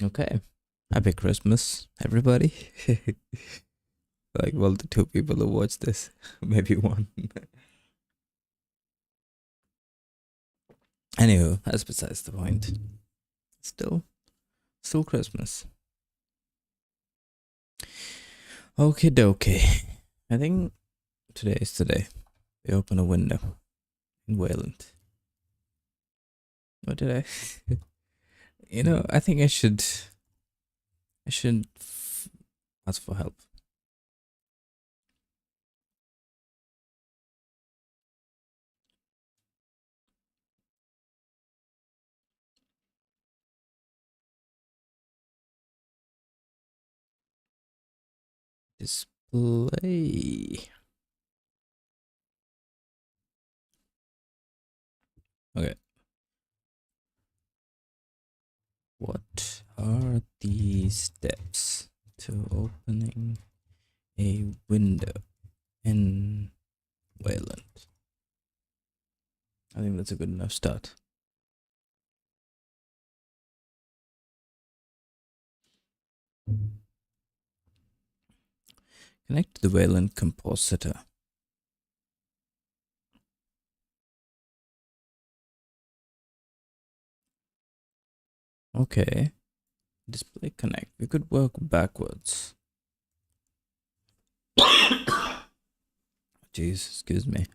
Okay. Happy Christmas, everybody. Like, well, the two people who watch this, maybe one. Anywho, that's besides the point. Still, still Christmas. Okay, dokie. I think today is today. We open a window in Wayland. What did I? I think I should ask for help. Display. Okay. What are the steps to opening a window in Wayland? I think that's a good enough start. Connect to the Wayland compositor. Okay. Display connect. We could work backwards. Jeez, excuse me.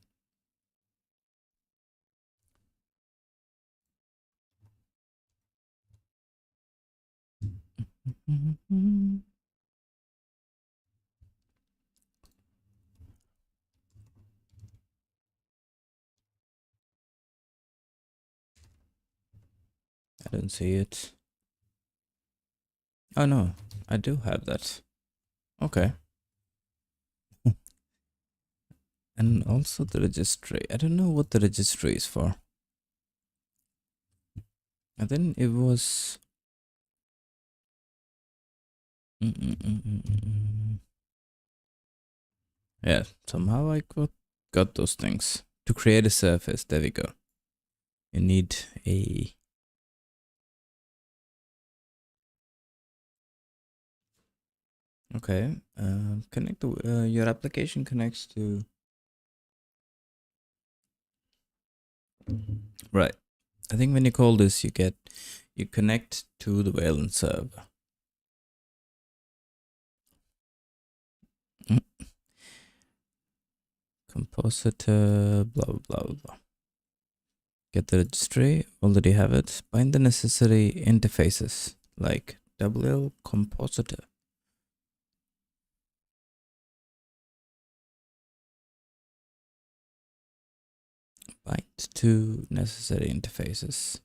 I don't see it. Oh no, I do have that. Okay. And also the registry. I don't know what the registry is for. And then it was... Yeah, somehow I got those things. To create a surface, there we go. You need a... Okay, connect to... your application connects to... Right. I think when you call this, you connect to the Wayland server. Compositor, blah, blah, blah, blah. Get the registry, already have it. Bind the necessary interfaces, like WL compositor. Bind to necessary interfaces.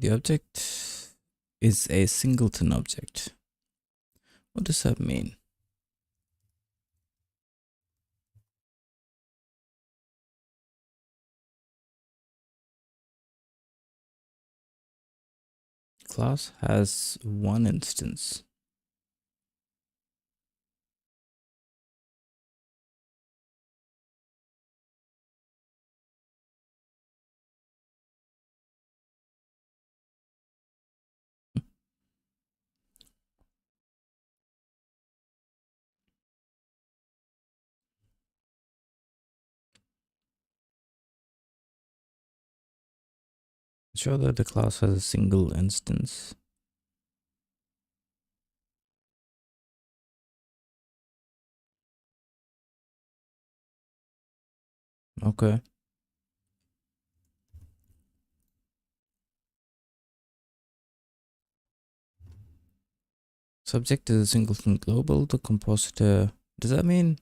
The object is a singleton object. What does that mean? Class has one instance. Show that the class has a single instance. Okay. Subject is a singleton global. The compositor. Does that mean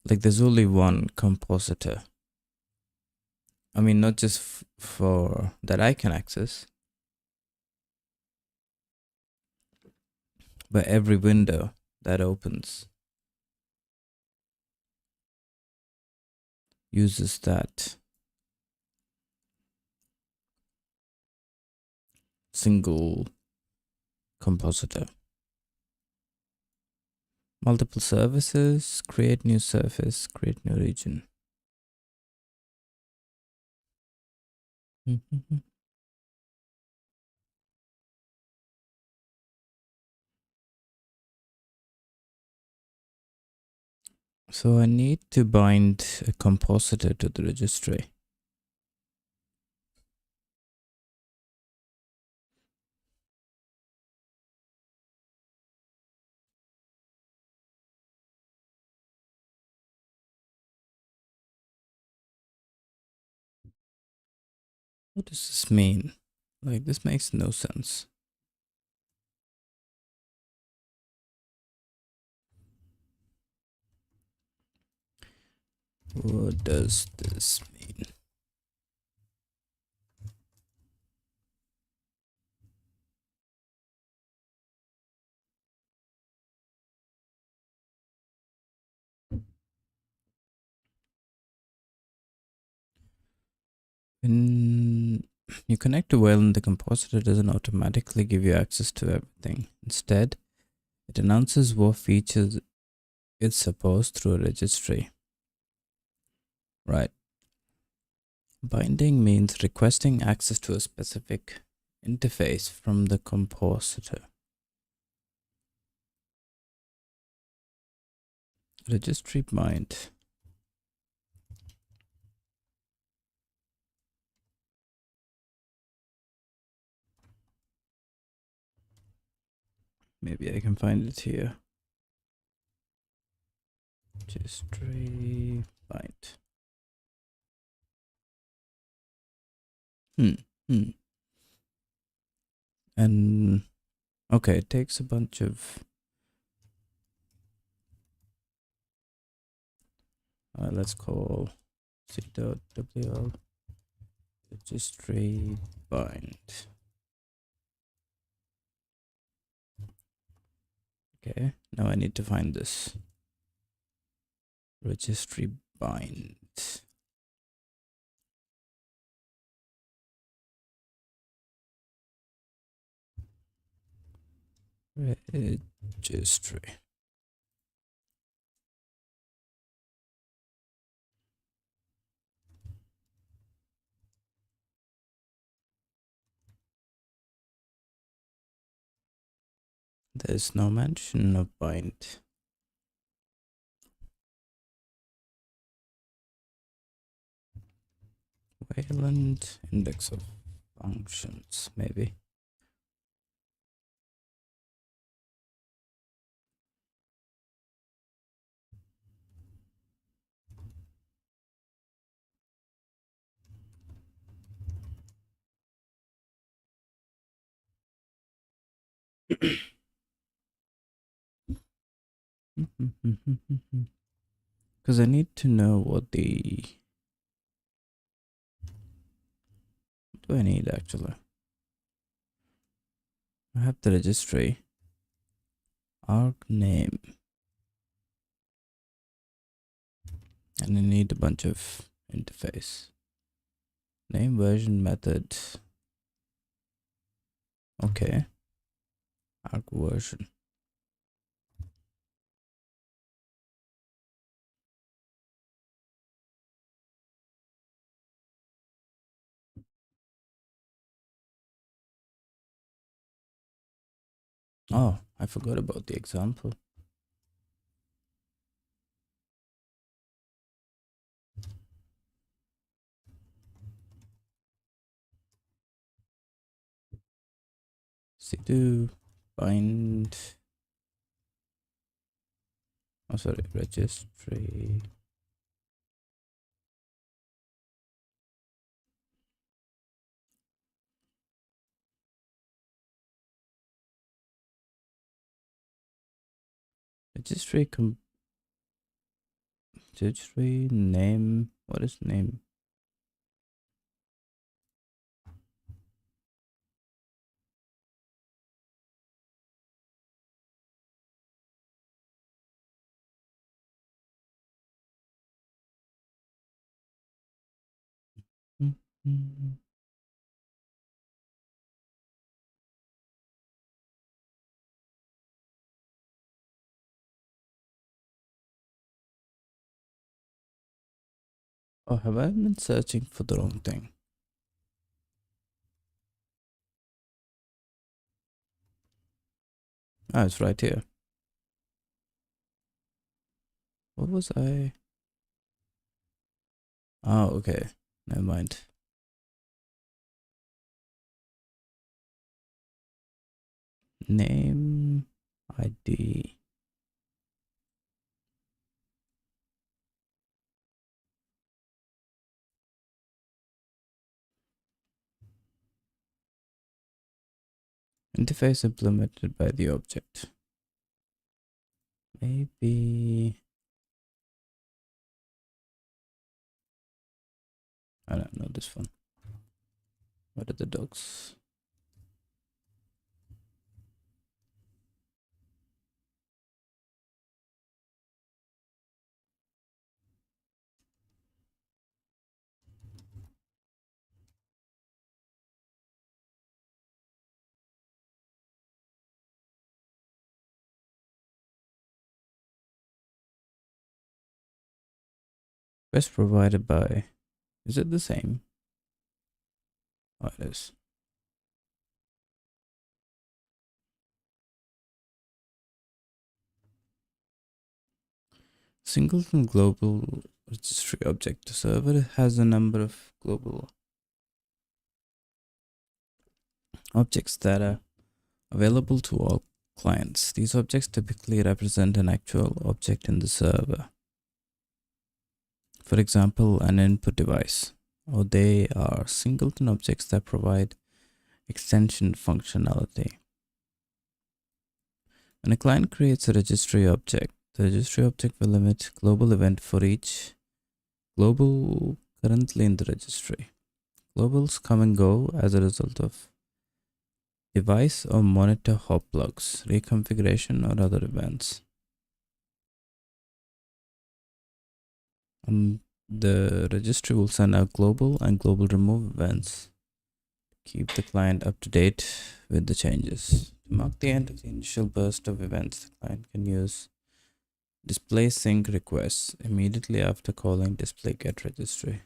like there's only one compositor? I mean, not just for that I can access, but every window that opens uses that single compositor. Multiple services, create new surface, create new region. So I need to bind a compositor to the registry. What does this mean? Like, this makes no sense. What does this mean? When you connect to Wayland, the compositor doesn't automatically give you access to everything. Instead, it announces what features it's supposed through a registry. Right. Binding means requesting access to a specific interface from the compositor. Registry bind. Maybe I can find it here. Registry bind. And okay, it takes a bunch of let's call c.wl registry bind. Okay, now I need to find this registry bind. Registry. There's no mention of bind. Wayland index of functions, maybe. Because I need to know what the... What do I need actually? I have the registry. Arg name. And I need a bunch of interface. Name version method. Okay. Arg version. Oh, I forgot about the example. cdo bind. Oh, sorry, registry. Registry name. What is name? Oh, have I been searching for the wrong thing? Ah, it's right here. What was I? Oh, okay. Never mind. Name ID. Interface implemented by the object. Maybe I don't know this one. What are the dogs? Best provided by. Is it the same? Oh, it is. Singleton global registry object. The server has a number of global objects that are available to all clients. These objects typically represent an actual object in the server. For example, an input device, or they are singleton objects that provide extension functionality. When a client creates a registry object, the registry object will limit global event for each global currently in the registry. Globals come and go as a result of device or monitor hop logs, reconfiguration, or other events. The registry will send out global and global remove events. Keep the client up to date with the changes. To mark the end of the initial burst of events, the client can use display sync requests immediately after calling display get registry.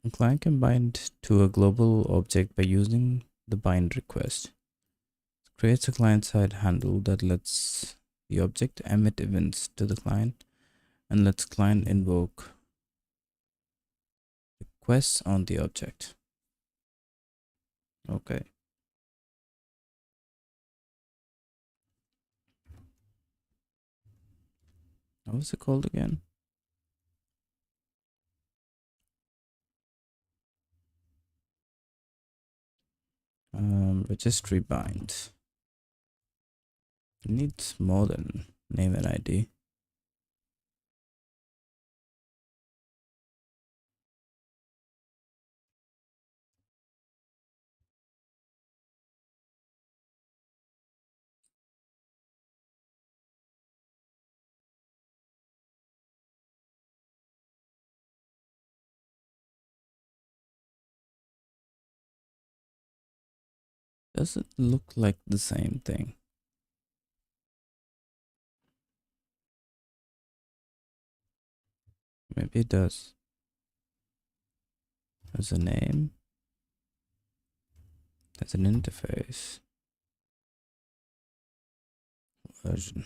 The client can bind to a global object by using the bind request. It creates a client-side handle that lets the object emit events to the client and lets client invoke requests on the object. Okay. What was it called again? Registry bind. It needs more than name and ID. Does it look like the same thing? Maybe it does. There's a name. There's an interface. Version.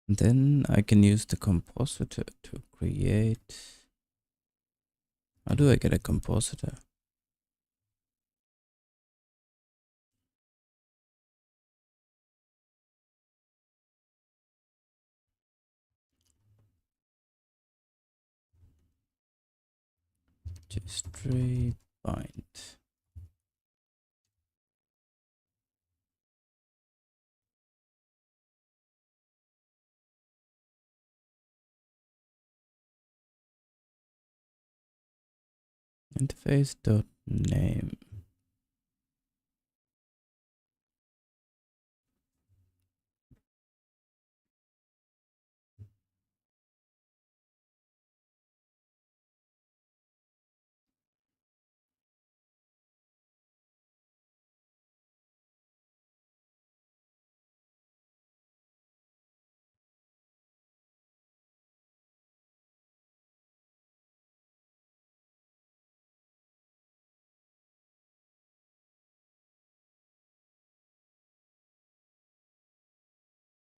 Then I can use the compositor to create. How do I get a compositor? Registry bind. Interface.name.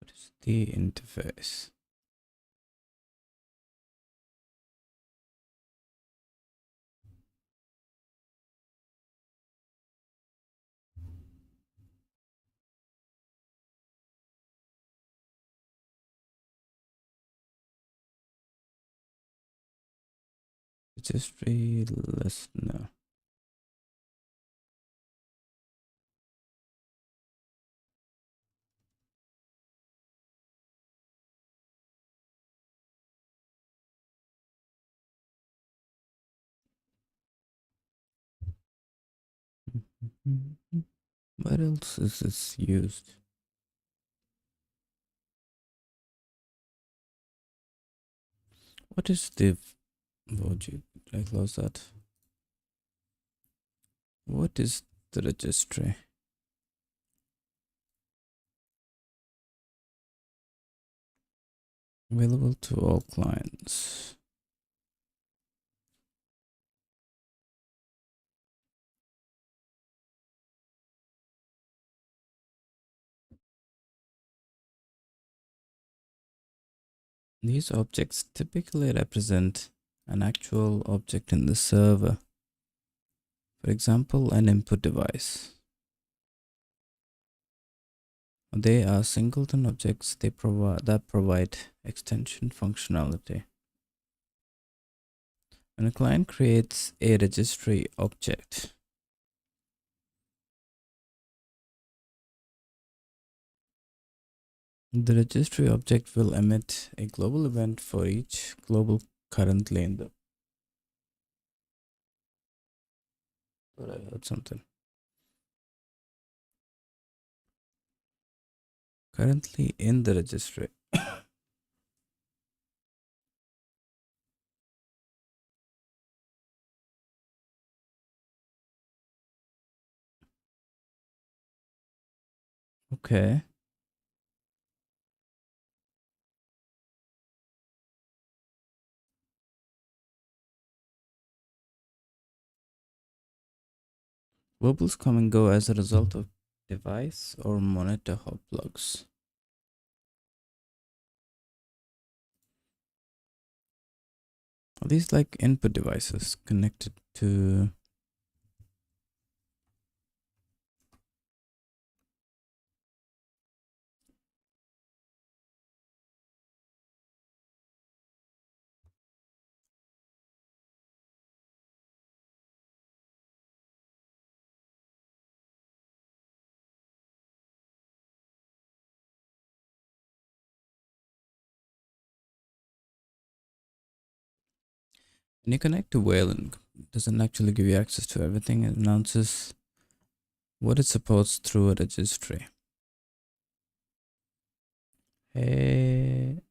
What is the interface? Registry listener. What else is this used? What is the logic? Did I close that? What is the registry? Available to all clients. These objects typically represent an actual object in the server. For example, an input device. They are singleton objects that provide extension functionality. When a client creates a registry object, the registry object will emit a global event for each global currently in the. But I heard something. Currently in the registry. Okay. Globals come and go as a result of device or monitor hub plugs. Are these like input devices connected to? When you connect to Wayland, it doesn't actually give you access to everything. It announces what it supports through a registry. Hey,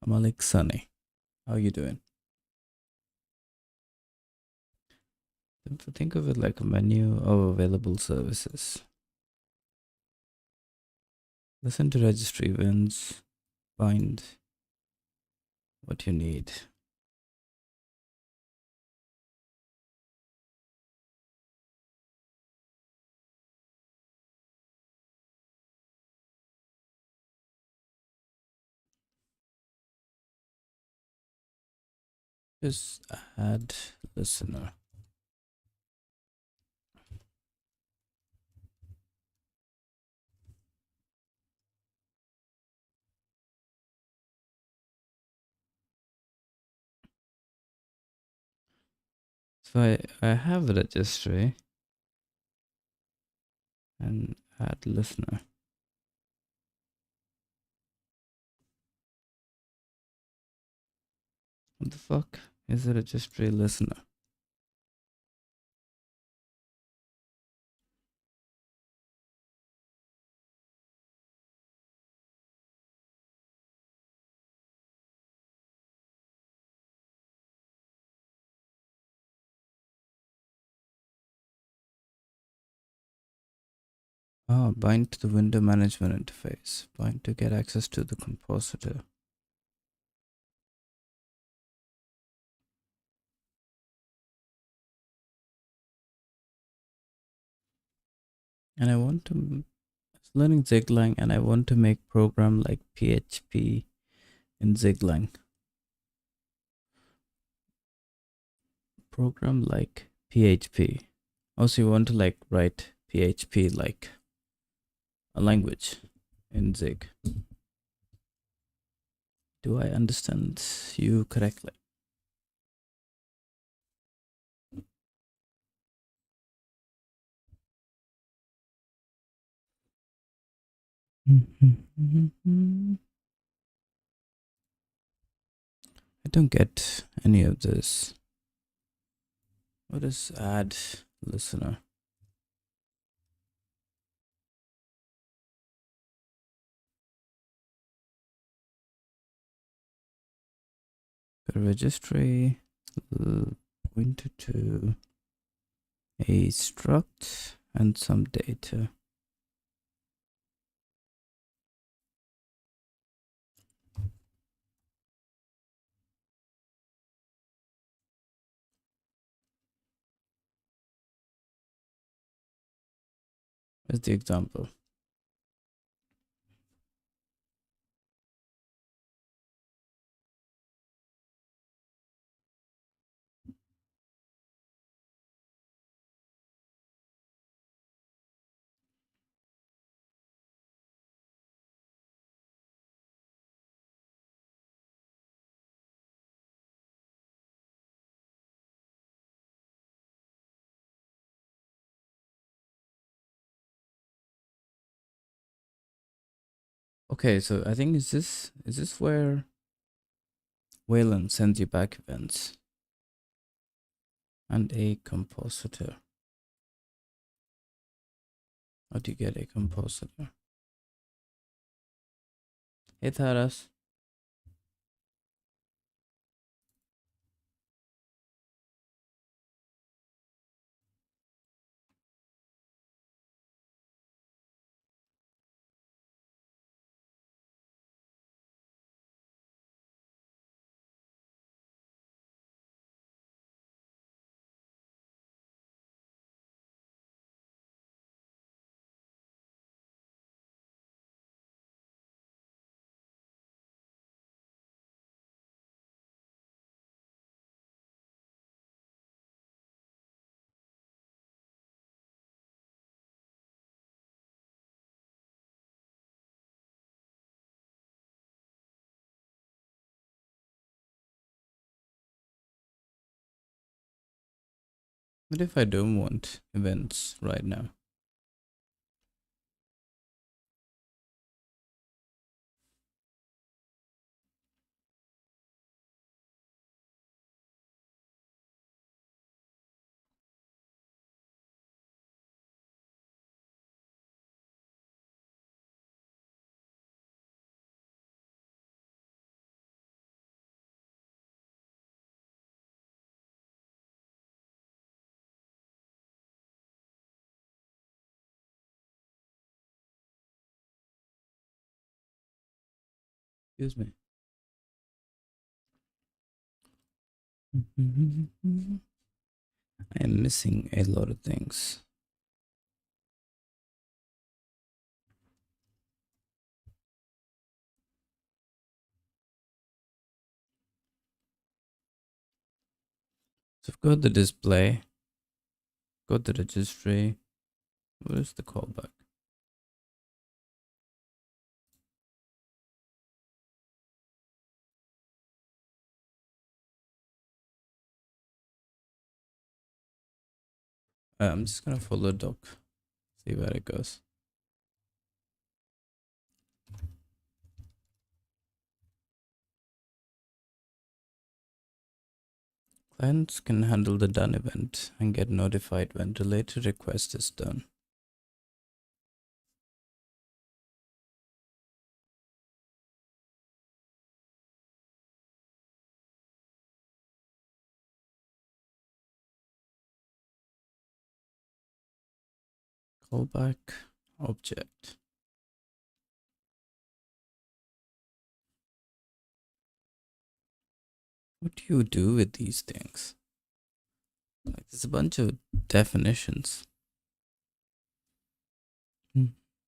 Malik Sunny, how you doing? Think of it like a menu of available services. Listen to registry events, find what you need. Just add listener. So I have a registry and add listener. What the fuck is a registry listener? Oh, bind to the window management interface. Bind to get access to the compositor. and I want to learning Ziglang, and I want to make program like PHP in Ziglang. Program like PHP. Also, you want to like write PHP like a language in Zig. Do I understand you correctly? I don't get any of this. What is add listener? The registry pointer to a struct and some data. Where's the example? Okay, so I think is this where Wayland sends you back events and a compositor? How do you get a compositor? Hey Taras. What if I don't want events right now? Excuse me. I am missing a lot of things. So I've got the display, got the registry. What is the callback? I'm just gonna follow doc, see where it goes. Clients can handle the done event and get notified when related request is done. Callback object. What do you do with these things? Like, there's a bunch of definitions.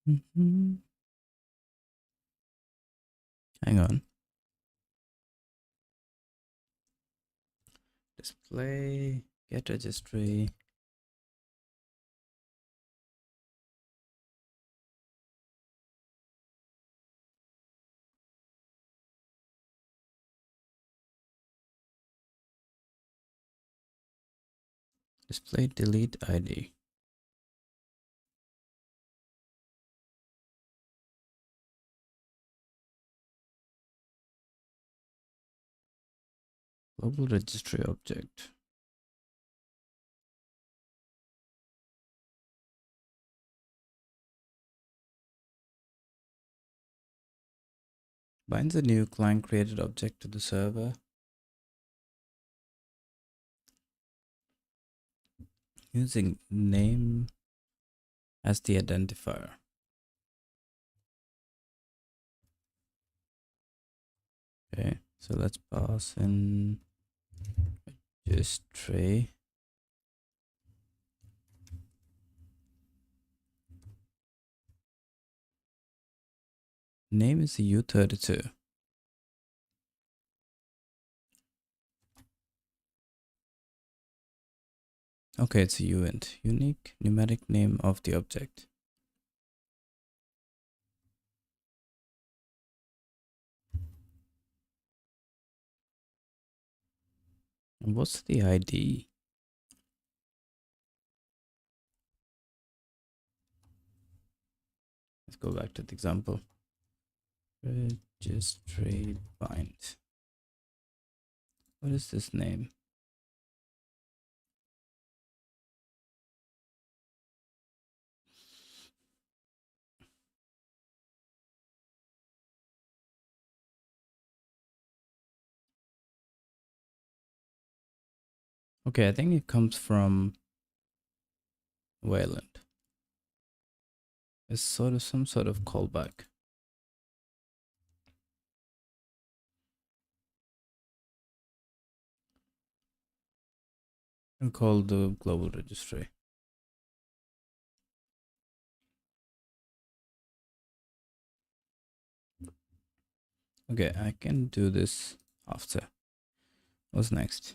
Hang on. Display, get registry. Display delete ID. Global registry object. Binds a new client created object to the server using name as the identifier. Okay, so let's pass in registry. Name is U32. Okay, it's a uint, unique numeric name of the object. And what's the ID? Let's go back to the example. Registry bind. What is this name? Okay, I think it comes from Wayland. It's sort of some sort of callback. And call the global registry. Okay, I can do this after. What's next?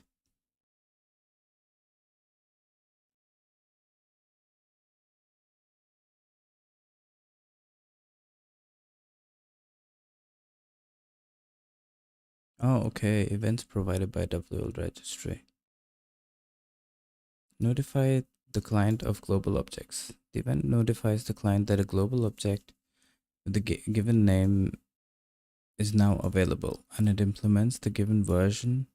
Oh, okay. Events provided by WL registry. Notify the client of global objects. The event notifies the client that a global object with the given name is now available, and it implements the given version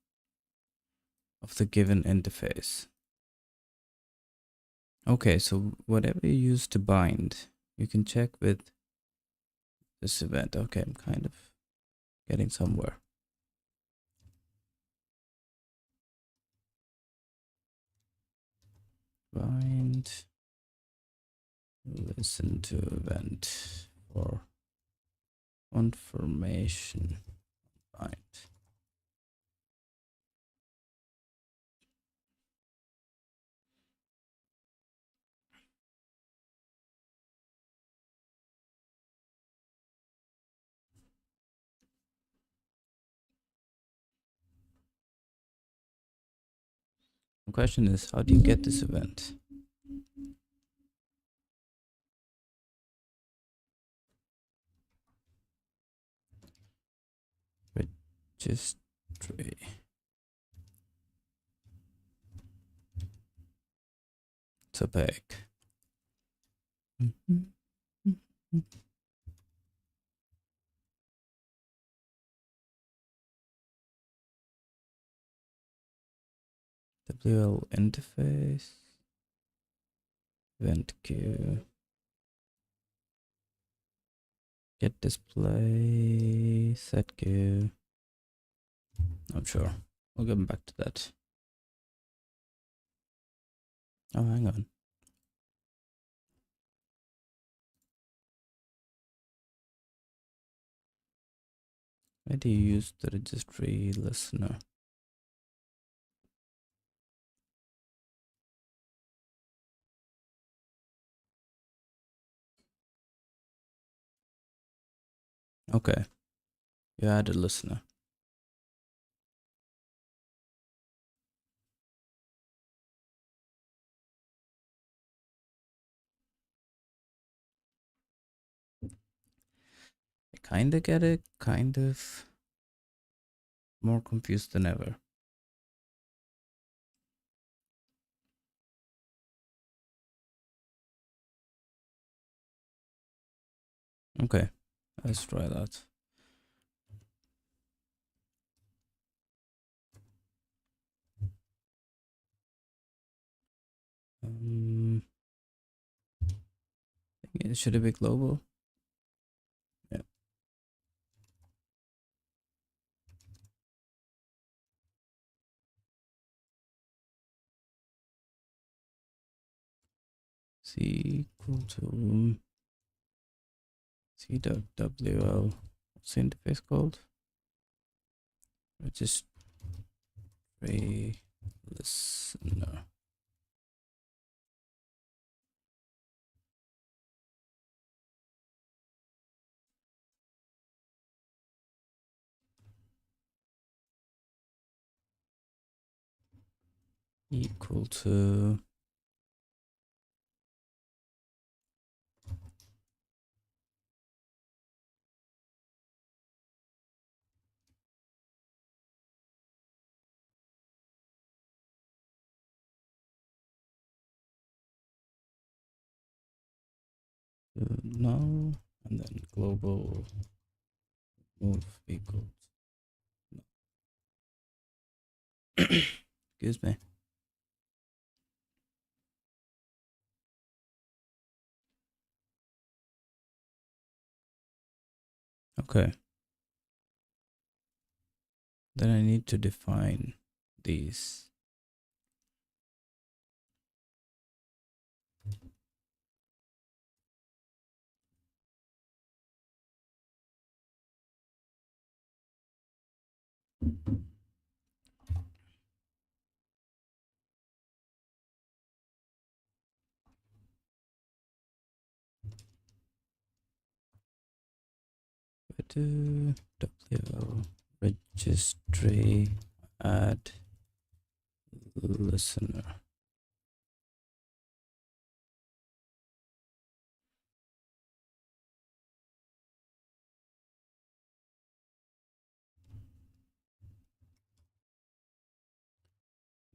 of the given interface. Okay, so whatever you use to bind, you can check with this event. Okay, I'm kind of getting somewhere. Bind, listen to event for confirmation. Bind. The question is, how do you get this event? Registry. It's opaque. WL interface. Event queue. Get display. Set queue. Not sure. We'll get back to that. Oh, hang on. Where do you use the registry listener? Okay, you added listener. I kinda get it, kind of more confused than ever. Okay, let's try that. Should it be global? Yeah. C equal to C.wl. What's the interface called? Registry listener. Equal to null, and then global move equals null. Excuse me. Okay. Then I need to define these. WL registry add listener.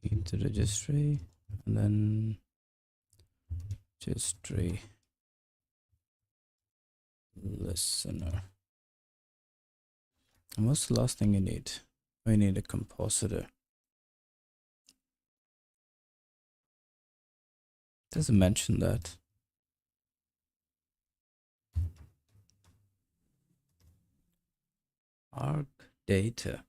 Into registry, and then registry listener. And what's the last thing you need? We need a compositor. Doesn't mention that. Arc data.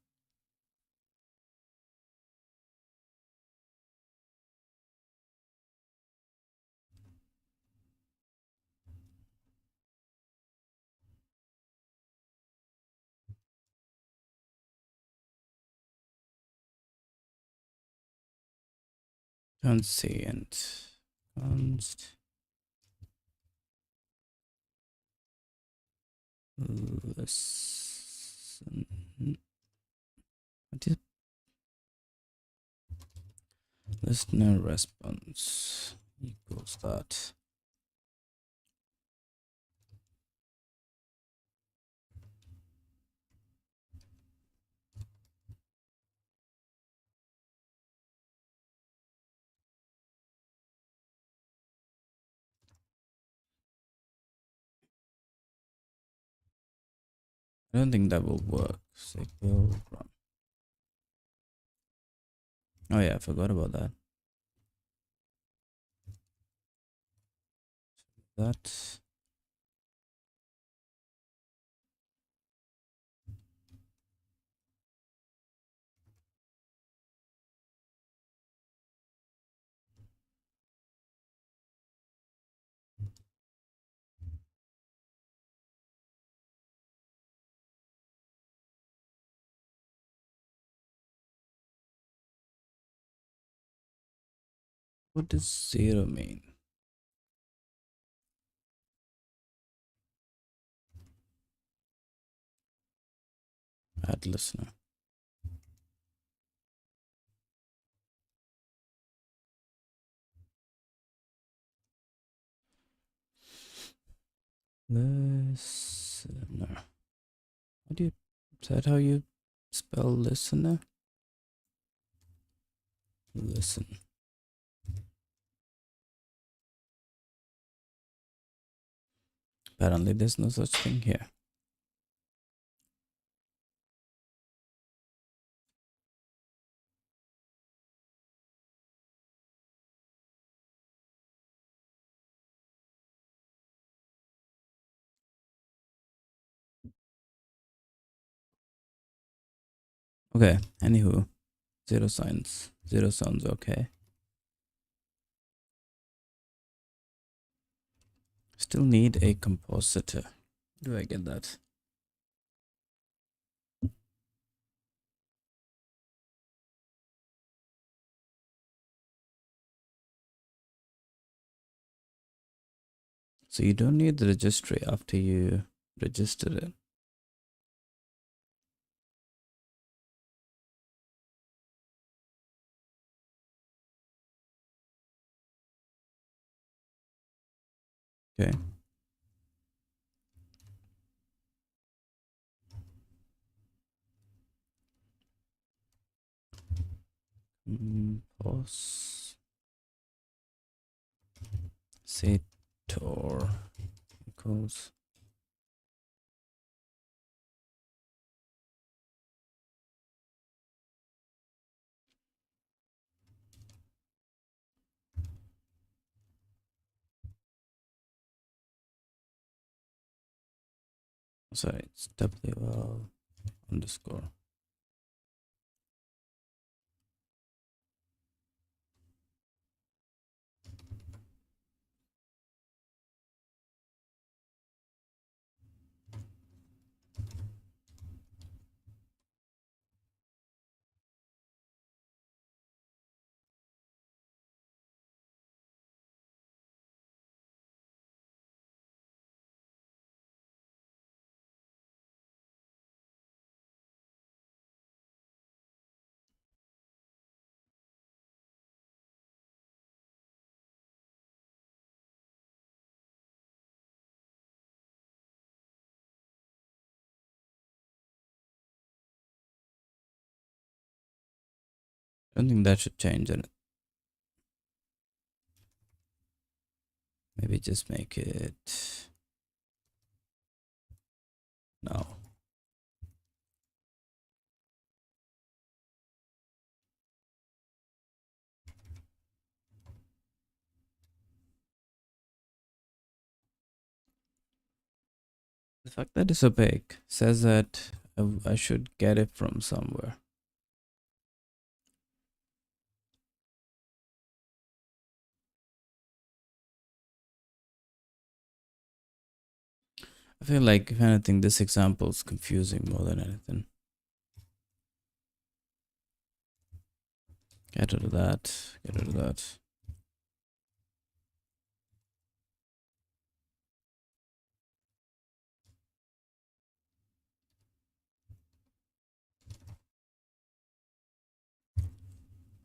Transient. Const. Listen. What is listener response equals that? I don't think that will work. Zig will run. Oh yeah, I forgot about that. That. What does 0 mean? add listener. Listener. How do you, is that how you spell listener? Listen. Apparently there's no such thing here. Okay, anywho, zero signs. Zero sounds okay. Still need a compositor. Do I get that? So you don't need the registry after you registered it. Okay. Compositor equals sorry, it's WL underscore. I don't think that should change it. Maybe just make it no. The fact that it's opaque says that I should get it from somewhere. I feel like, if anything, this example is confusing more than anything. Get rid of that. Get rid of that.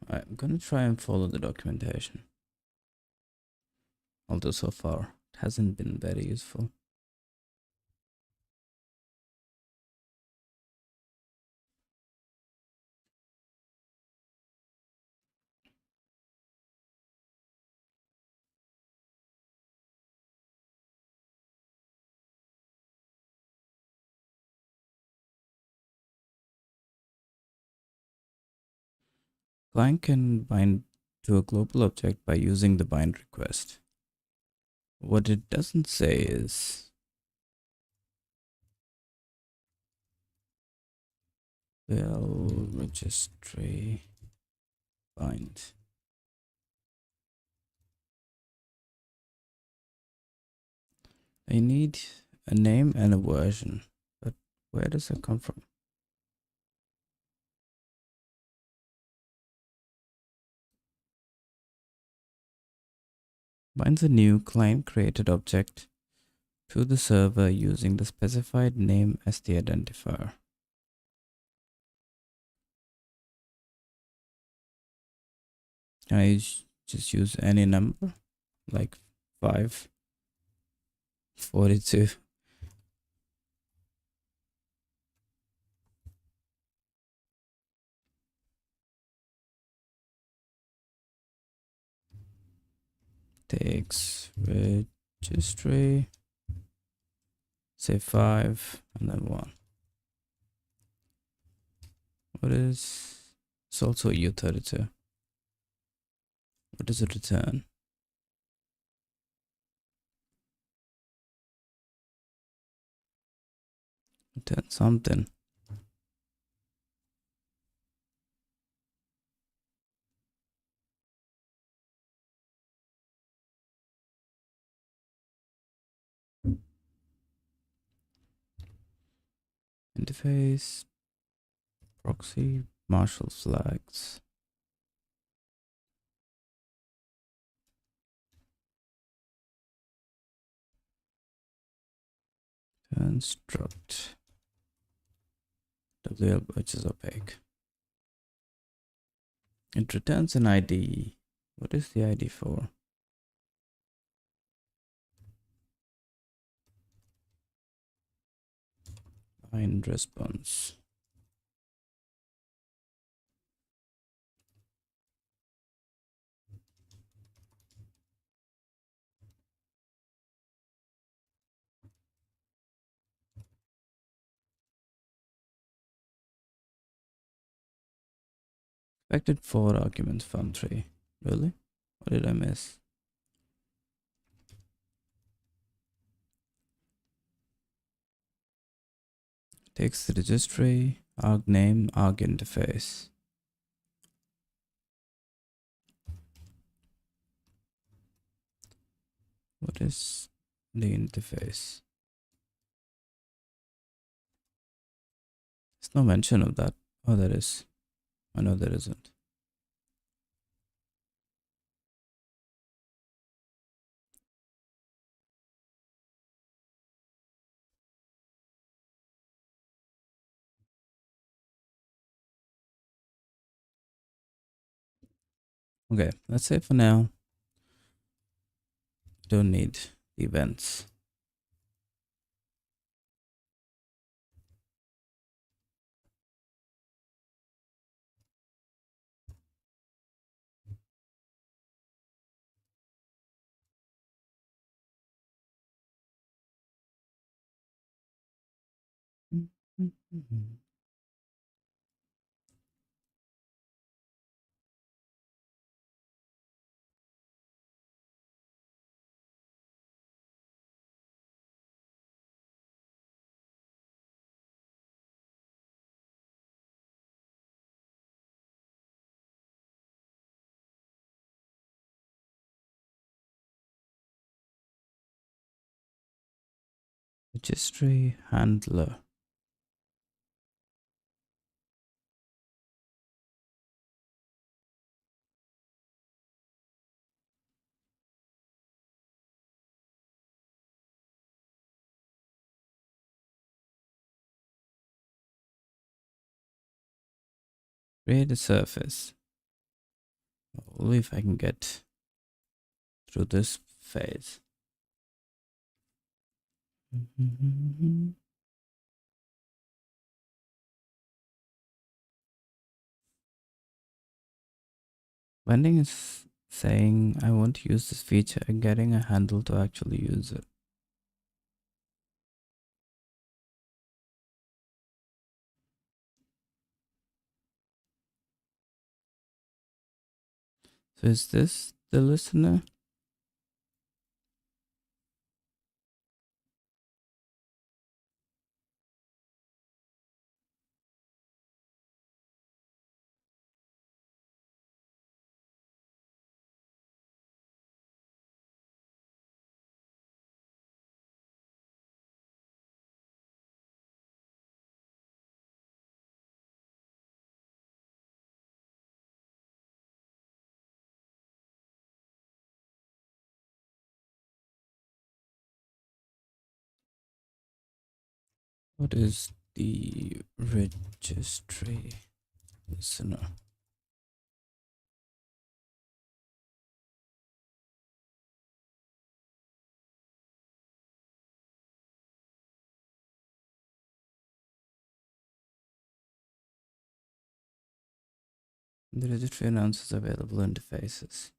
Alright, I'm gonna try and follow the documentation. Although so far it hasn't been very useful. Client can bind to a global object by using the bind request. What it doesn't say is will registry bind. I need a name and a version, but where does that come from? Binds a new client created object to the server using the specified name as the identifier. Can I just use any number like 5, 42? Takes registry, say 5 and then 1. What is, it's also U32. What does it return? Return something. Interface, proxy, Marshall flags. Turn struct. WL, which is opaque. It returns an ID. What is the ID for? Find response. Expected 4 arguments from 3. Really? What did I miss? Takes the registry, arg name, arg interface. What is the interface? There's no mention of that. Oh, there is. Oh, no, there isn't. Okay, let's say for now, don't need the events. Registry handler. Create a surface. Only if I can get through this phase. Vending is saying I want to use this feature and getting a handle to actually use it. So is this the listener? What is the registry listener? The registry announces available interfaces.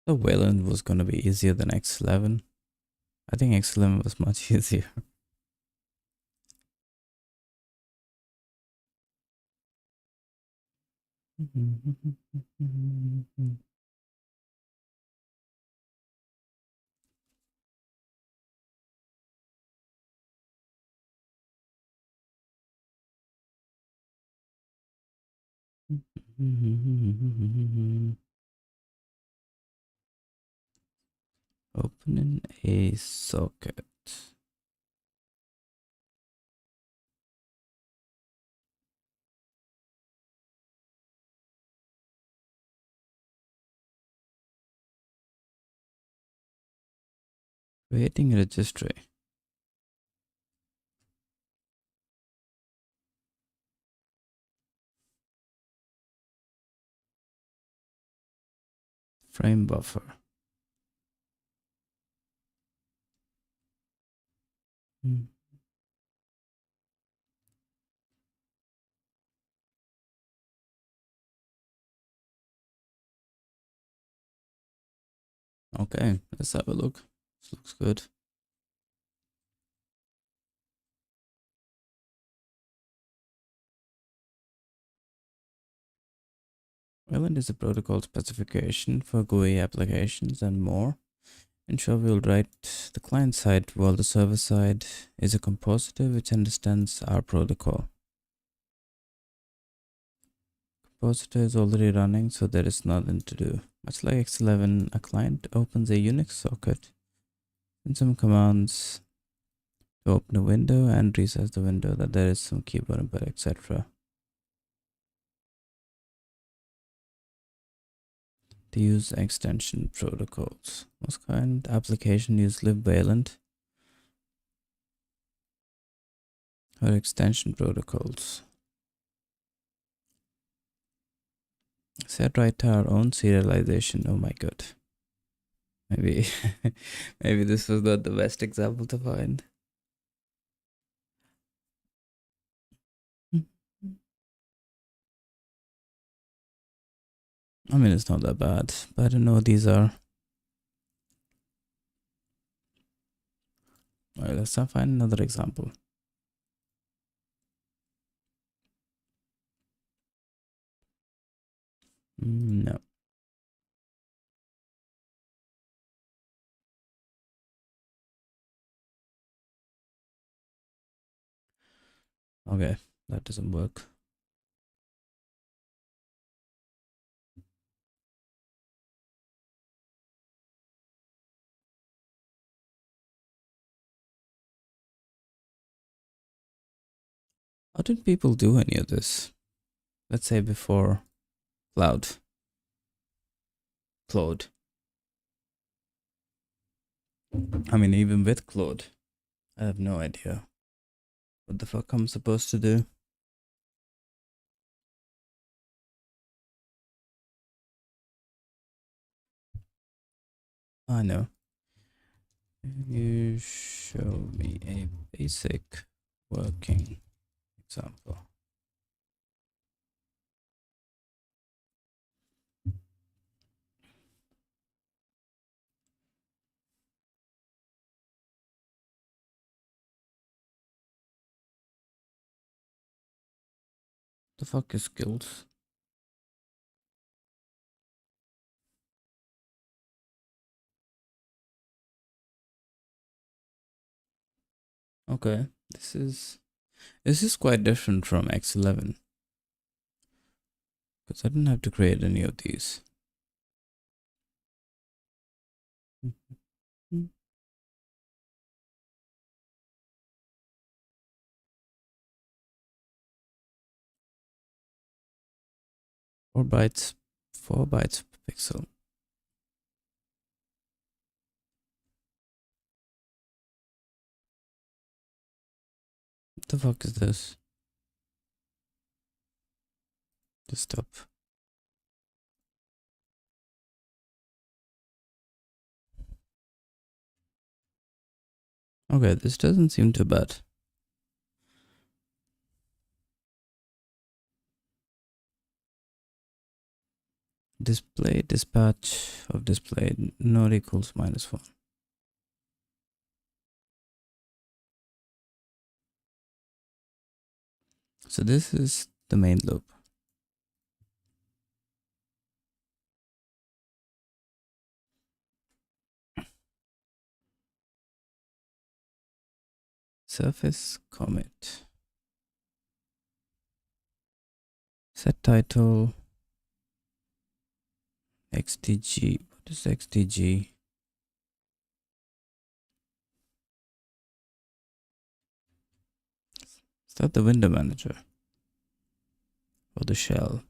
The Wayland was gonna be easier than X11. I think X11 was much easier. Opening a socket. Creating a registry. Frame buffer. Okay, let's have a look. This looks good. Wayland is a protocol specification for GUI applications and more. In short, we'll write the client side while the server side is a compositor which understands our protocol. Compositor is already running, so there is nothing to do. Much like X11, a client opens a Unix socket and some commands to open a window and resets the window that there is some keyboard input, etc. To use extension protocols. Most kind application use libwayland or extension protocols. Set right to our own serialization. Oh my god. Maybe maybe this was not the best example to find. I mean, it's not that bad, but I don't know what these are. Alright, let's now find another example. No. Okay, that doesn't work. How did people do any of this? Let's say before Claude. I mean, even with Claude, I have no idea what the fuck I'm supposed to do. I know. You show me a basic working example. The fuck is skills? Okay, this is quite different from X11 because I didn't have to create any of these. Four bytes per pixel. What the fuck is this? Just stop. Okay, this doesn't seem too bad. Display dispatch of display not equals -1. So this is the main loop. Surface commit. Set title. XDG. What is XDG? Is that the window manager? Or the shell?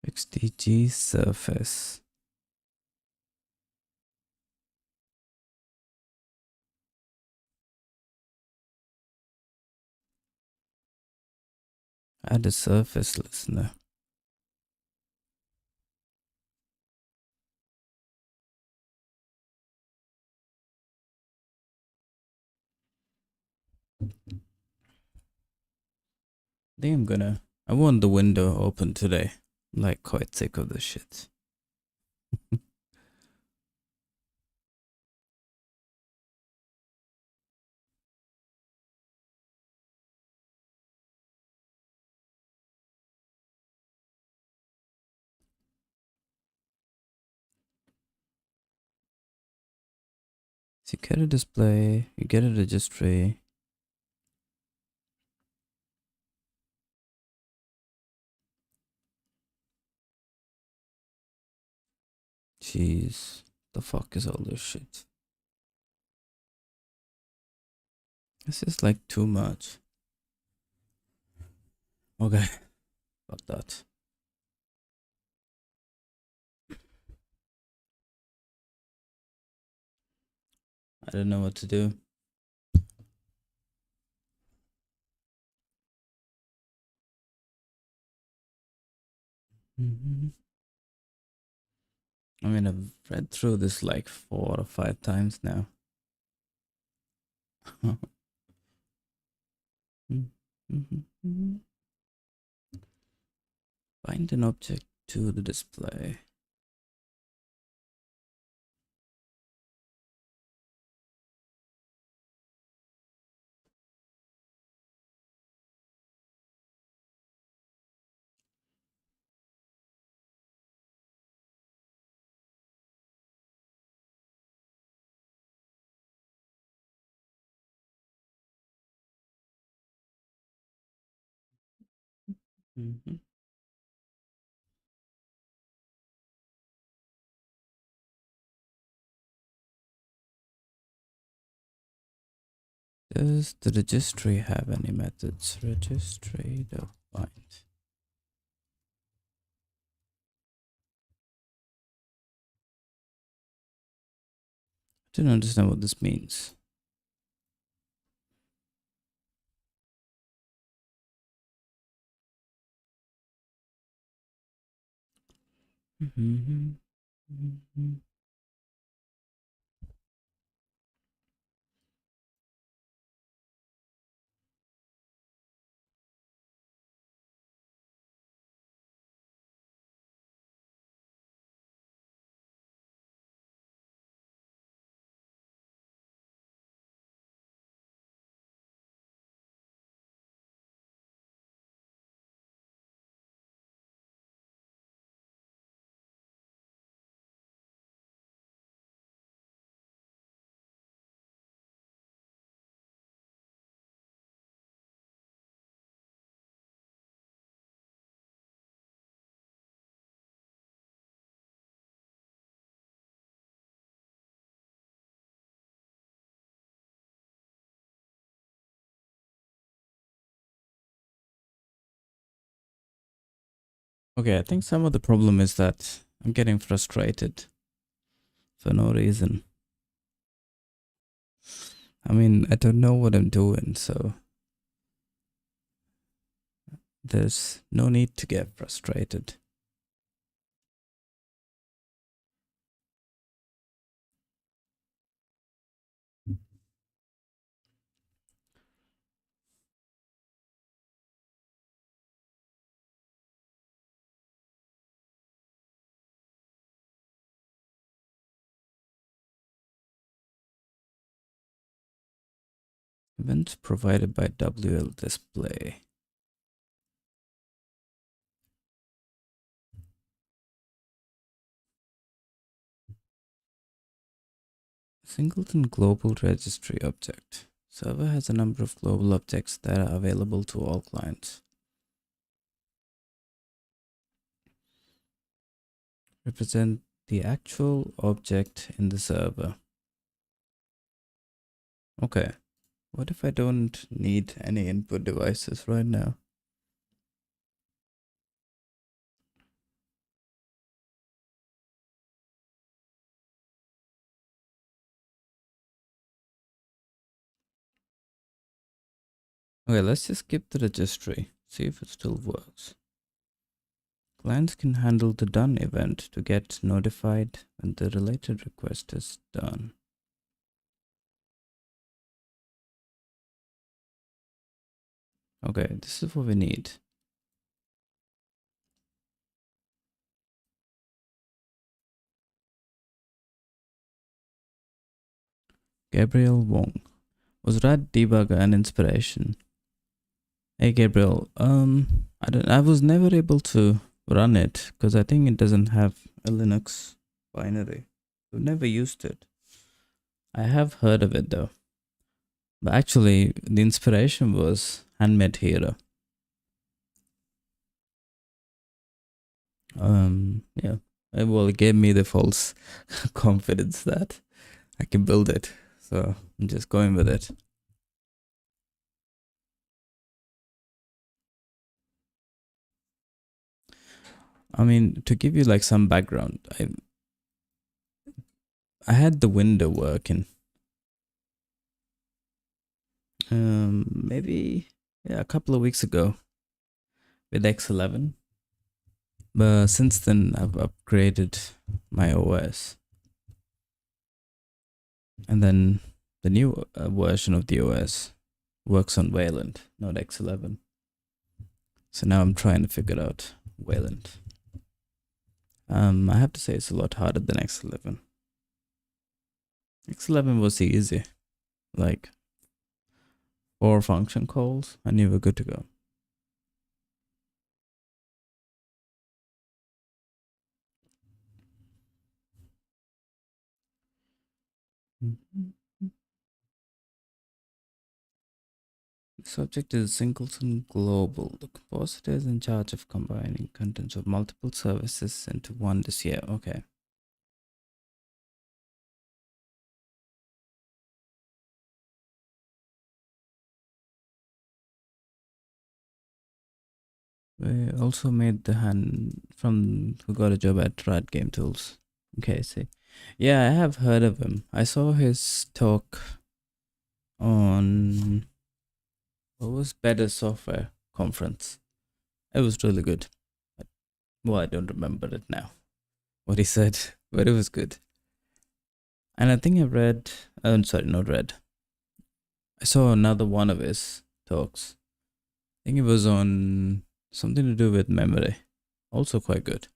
XDG surface. Add a surface listener. I think I want the window open today. I'm like quite sick of this shit. So you get a display, you get a registry. Jeez, the fuck is all this shit? This is like too much. Okay, fuck that. I don't know what to do. I mean, I've read through this like 4 or 5 times now. Find an object to the display. Does the registry have any methods? Registry defined. I don't understand what this means. Okay, I think some of the problem is that I'm getting frustrated for no reason. I mean, I don't know what I'm doing, so there's no need to get frustrated. Events provided by WL display. Singleton global registry object. Server has a number of global objects that are available to all clients. Represent the actual object in the server. Okay. What if I don't need any input devices right now? Okay, let's just skip the registry. See if it still works. Clients can handle the done event to get notified when the related request is done. Okay, this is what we need. Gabriel Wong. Was Rat Debugger an inspiration? Hey Gabriel, I was never able to run it because I think it doesn't have a Linux binary. I've never used it. I have heard of it though. But actually the inspiration was Handmade Hero. Yeah. Well, it gave me the false confidence that I can build it. So I'm just going with it. I mean, to give you like some background, I had the window working. Maybe a couple of weeks ago with X11. But since then, I've upgraded my OS. And then the new version of the OS works on Wayland, not X11. So now I'm trying to figure out Wayland. I have to say it's a lot harder than X11. X11 was easy. Like 4 function calls and you were good to go. The subject is Singleton Global. The compositor is in charge of combining contents of multiple services into one this year. Okay. We also made the hand from who got a job at Rad Game Tools. Okay, see. Yeah, I have heard of him. I saw his talk on what was Better Software Conference. It was really good. Well, I don't remember it now, what he said, but it was good. And I think I read, I'm sorry, not read. I saw another one of his talks. I think it was on something to do with memory. Also quite good.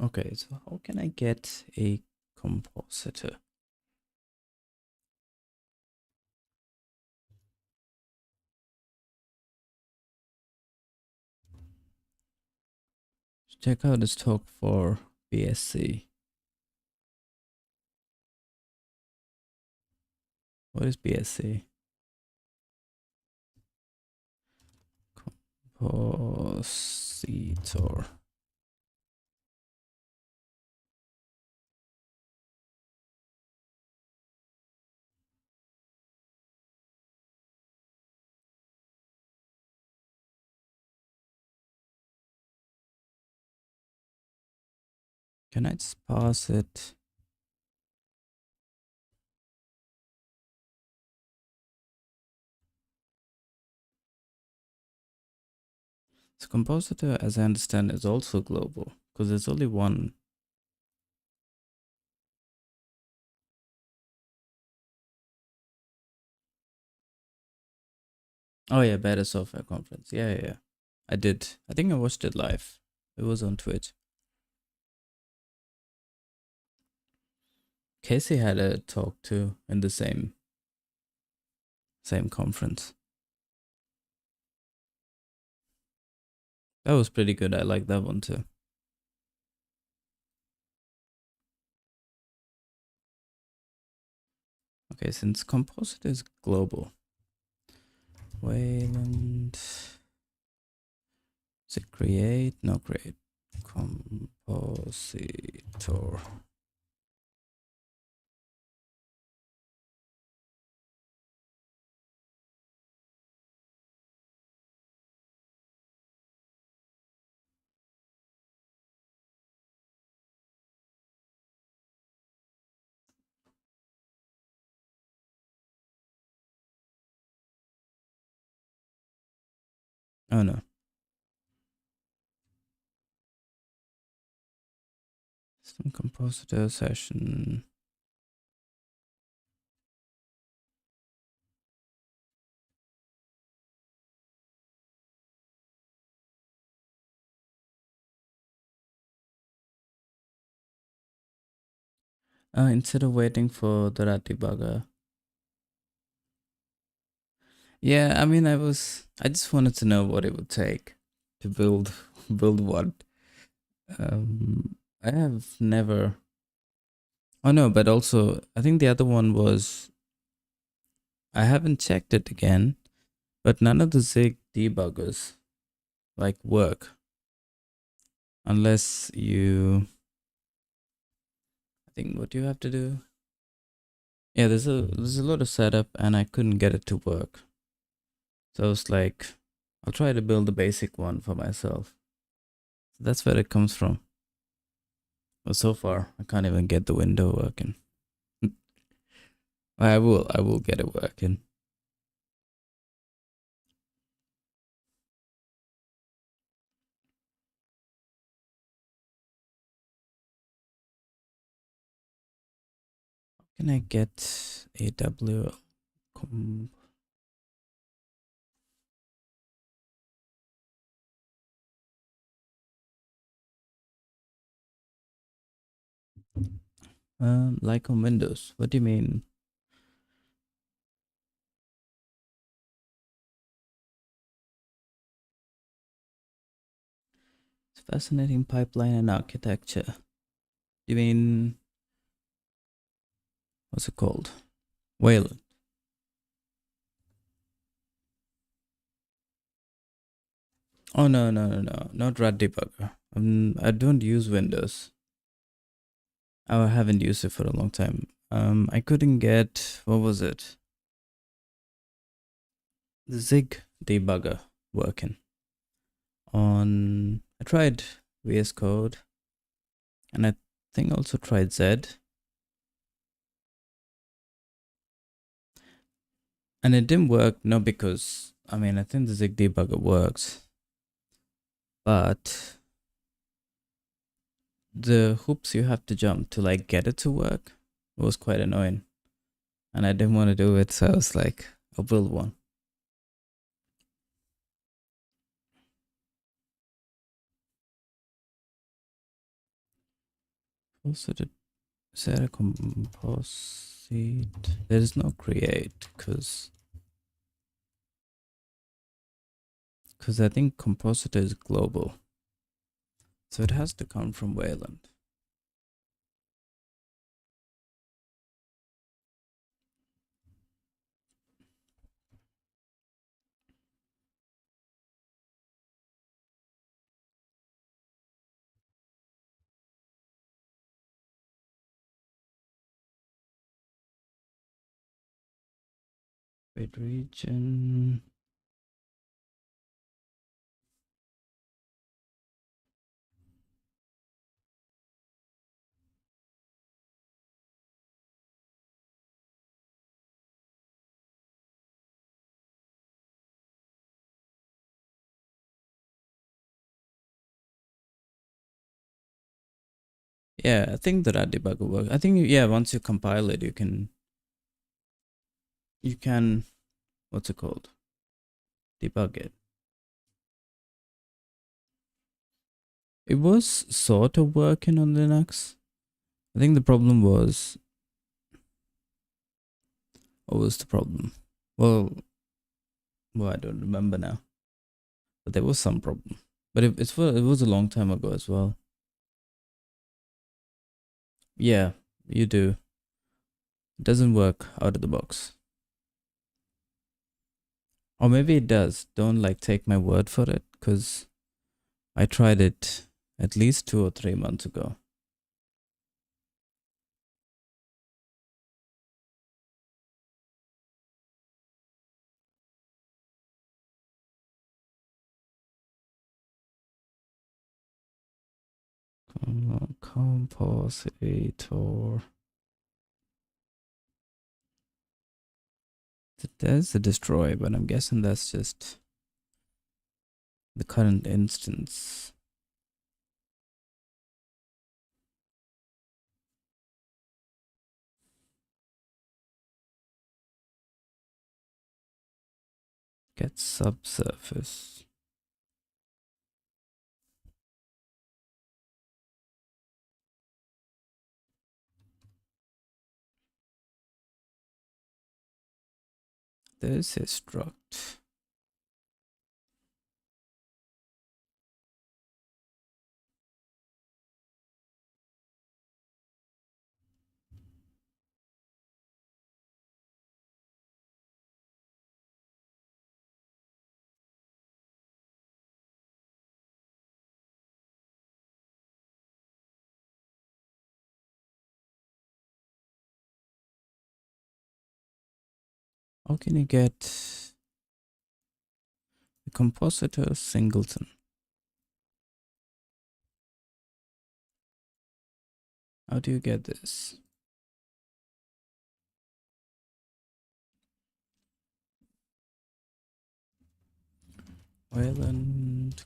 Okay, so how can I get a compositor? Check out this talk for BSC. What is BSC? Compositor. Can I just pass it? So compositor, as I understand, is also global because there's only one. Oh yeah, Better Software Conference. Yeah. I did. I think I watched it live. It was on Twitch. Casey had a talk too in the same conference. That was pretty good. I like that one too. Okay, since composite is global, Wayland, is it create? No, create compositor. Oh no, system compositor session. Instead of waiting for the debugger. Yeah, I mean, I just wanted to know what it would take to build one. I have never. Oh no, but also I think the other one was, I haven't checked it again, but none of the Zig debuggers like work unless you. I think what do you have to do? Yeah, there's a lot of setup, and I couldn't get it to work. So it's like, I'll try to build a basic one for myself. That's where it comes from. But so far, I can't even get the window working. I will get it working. How can I get AW? Like on Windows. What do you mean? It's fascinating pipeline and architecture. You mean, what's it called? Wayland. Oh no, not RAD debugger. I don't use Windows. I haven't used it for a long time. I couldn't get, what was it? The Zig debugger working on. I tried VS Code, and I think also tried Z, and it didn't work. No, because I mean, I think the Zig debugger works, but the hoops you have to jump to like get it to work was quite annoying, and I didn't want to do it, so I was like, I'll build one. Also, is there a composite? There is no create, because I think compositor is global, so it has to come from Wayland. Wait, region. Yeah, I think that debugger works. I think, yeah, once you compile it, you can, what's it called? Debug it. It was sort of working on Linux. I think the problem was, what was the problem? Well, I don't remember now. But there was some problem. But it was a long time ago as well. Yeah, you do. It doesn't work out of the box. Or maybe it does. Don't like take my word for it, because I tried it at least 2 or 3 months ago. Compositor. There's a destroy, but I'm guessing that's just the current instance. Get subsurface. There's a struct. How can you get the compositor singleton? How do you get this? Wayland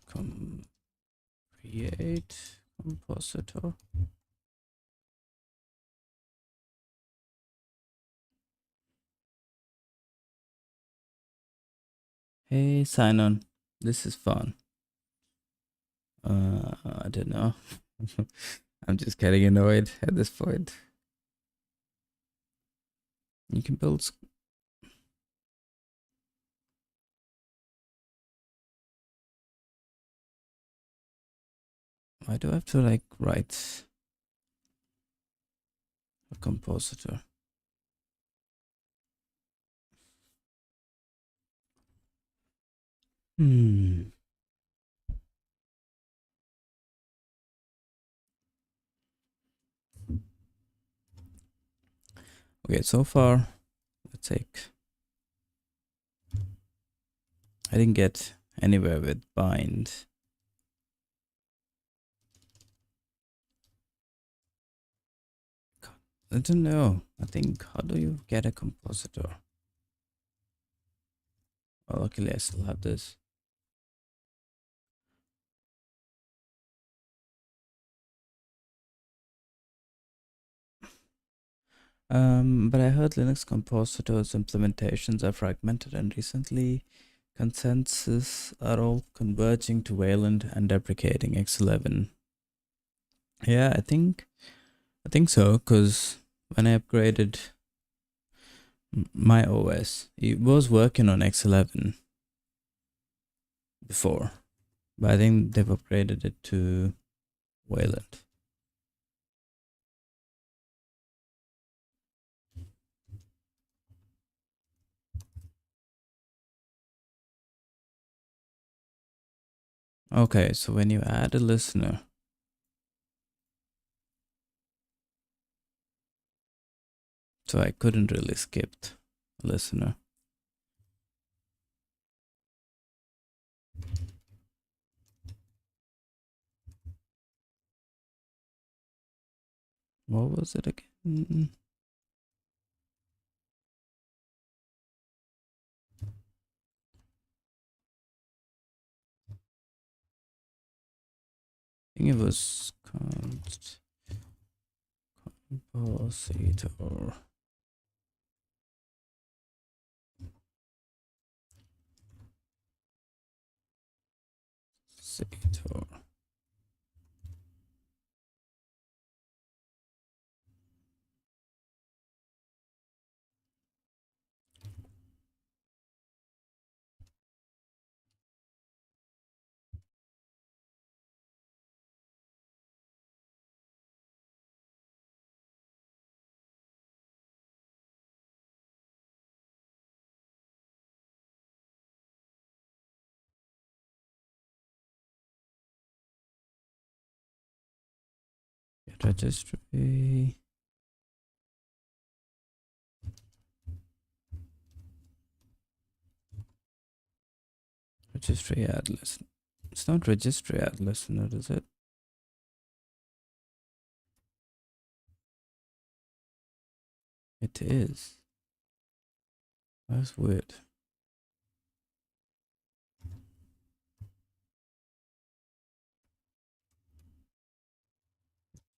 create compositor. Hey, sign on. This is fun. I don't know. I'm just getting annoyed at this point. You can build. Why do I have to like write a compositor? Okay, so far, let's take. I didn't get anywhere with bind. I don't know. I think, how do you get a compositor? Well, luckily I still have this. But I heard Linux compositors implementations are fragmented, and recently consensus are all converging to Wayland and deprecating X11. Yeah, I think so, because when I upgraded my OS, it was working on X11 before, but I think they've upgraded it to Wayland. Okay, so when you add a listener, so I couldn't really skip a listener. What was it again? I think it was const Compositor. Compositor. Registry. Registry add listener. It's not registry add listener, is it? It is. That's weird.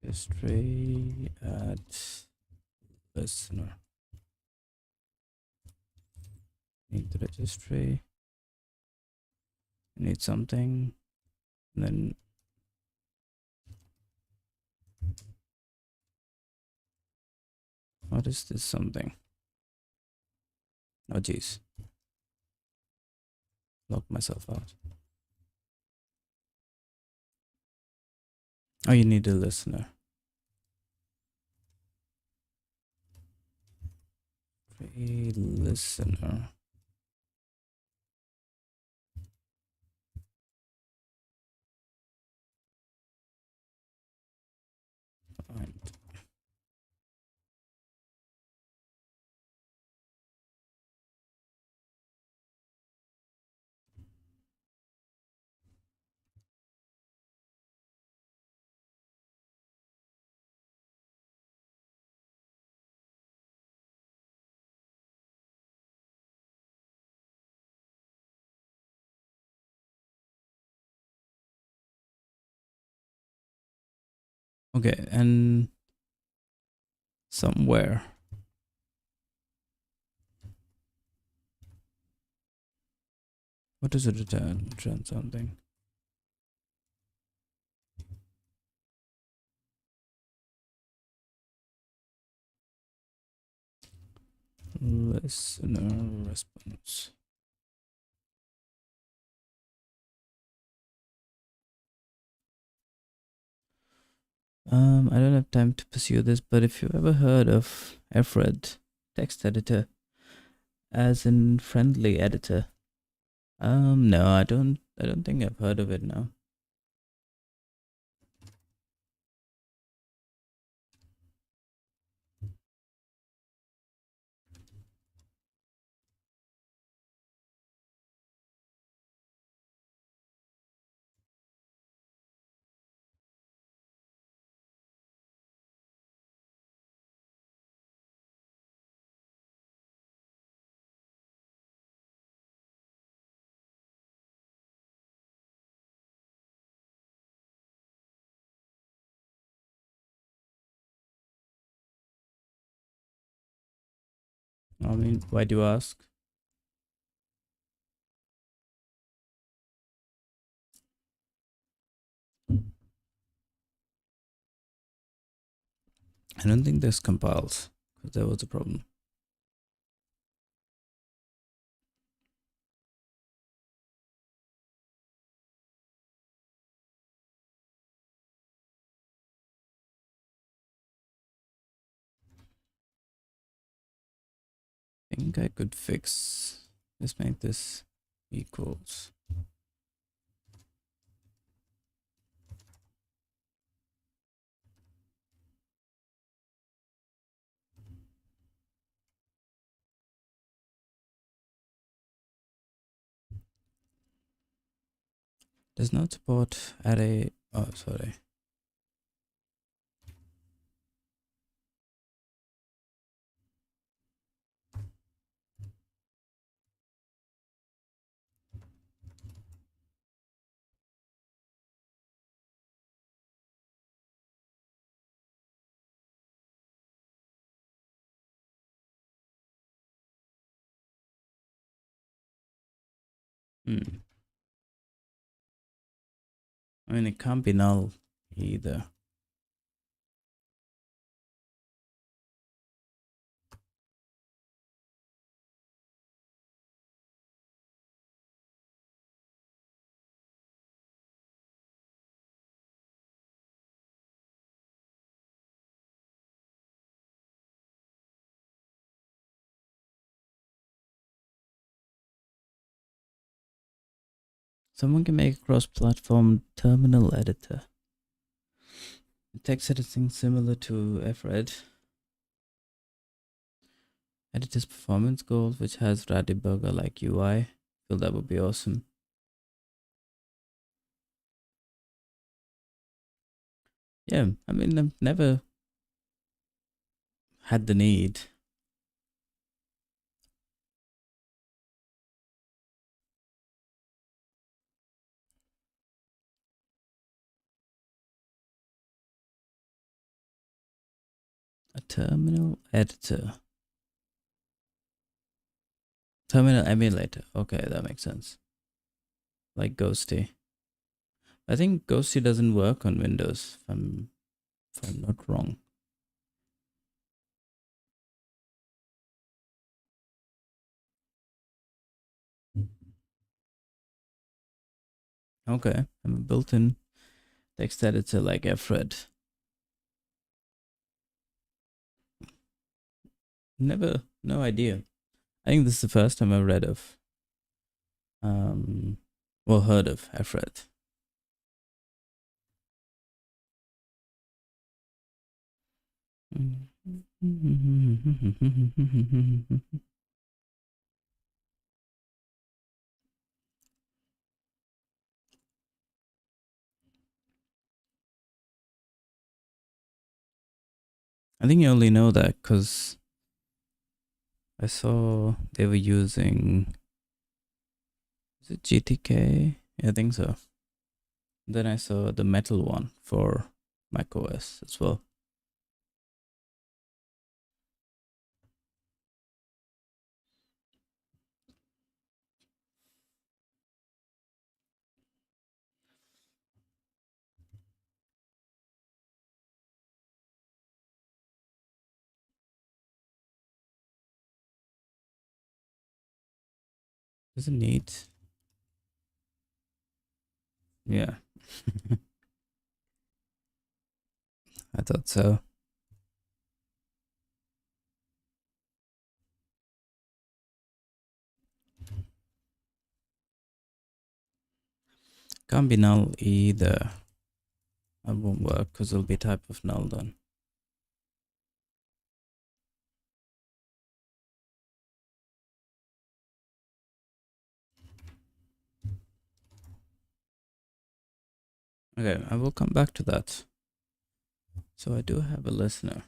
Registry add listener. Need the registry. Need something. And then what is this something? Oh geez. Lock myself out. Oh, you need a listener. A listener. Find. Okay, and somewhere. What does it return? Return something. Listener response. I don't have time to pursue this, but if you've ever heard of FRED text editor, as in friendly editor, no, I don't think I've heard of it now. I mean, why do you ask? I don't think this compiles, because there was a problem. I think I could fix, let's make this equals. Does not support array, oh sorry. Hmm. I mean, it can't be null either. Someone can make a cross-platform terminal editor. Text editing similar to FRED. Editors performance goals, which has RAD debugger like UI. Feel that would be awesome. Yeah, I mean, I've never had the need. A terminal editor. Terminal emulator. Okay, that makes sense. Like Ghosty. I think Ghosty doesn't work on Windows, if I'm not wrong. Okay, I'm a built-in text editor like FRED. Never, no idea. I think this is the first time I've read of, well, heard of FRED. I think you only know that because I saw they were using, is it GTK? Yeah, I think so. Then I saw the metal one for macOS as well. Does it need? Yeah, I thought so. Can't be null either. That won't work because it'll be type of null then. Okay, I will come back to that. So I do have a listener.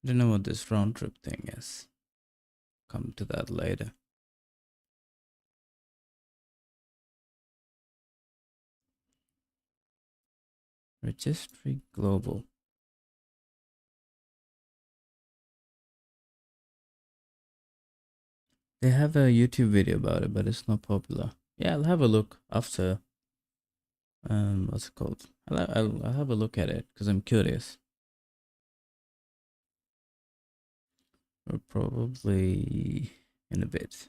I don't know what this round trip thing is. Come to that later. Registry Global. They have a YouTube video about it, but it's not popular. Yeah, I'll have a look after. What's it called? I'll have a look at it because I'm curious. Or probably in a bit.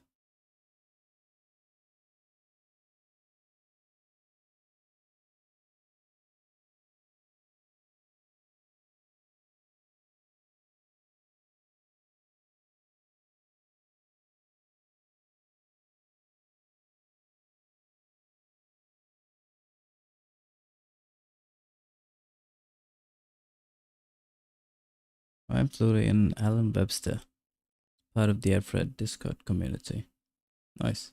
I'm Florian Alan Webster, part of the Alfred Discord community. Nice.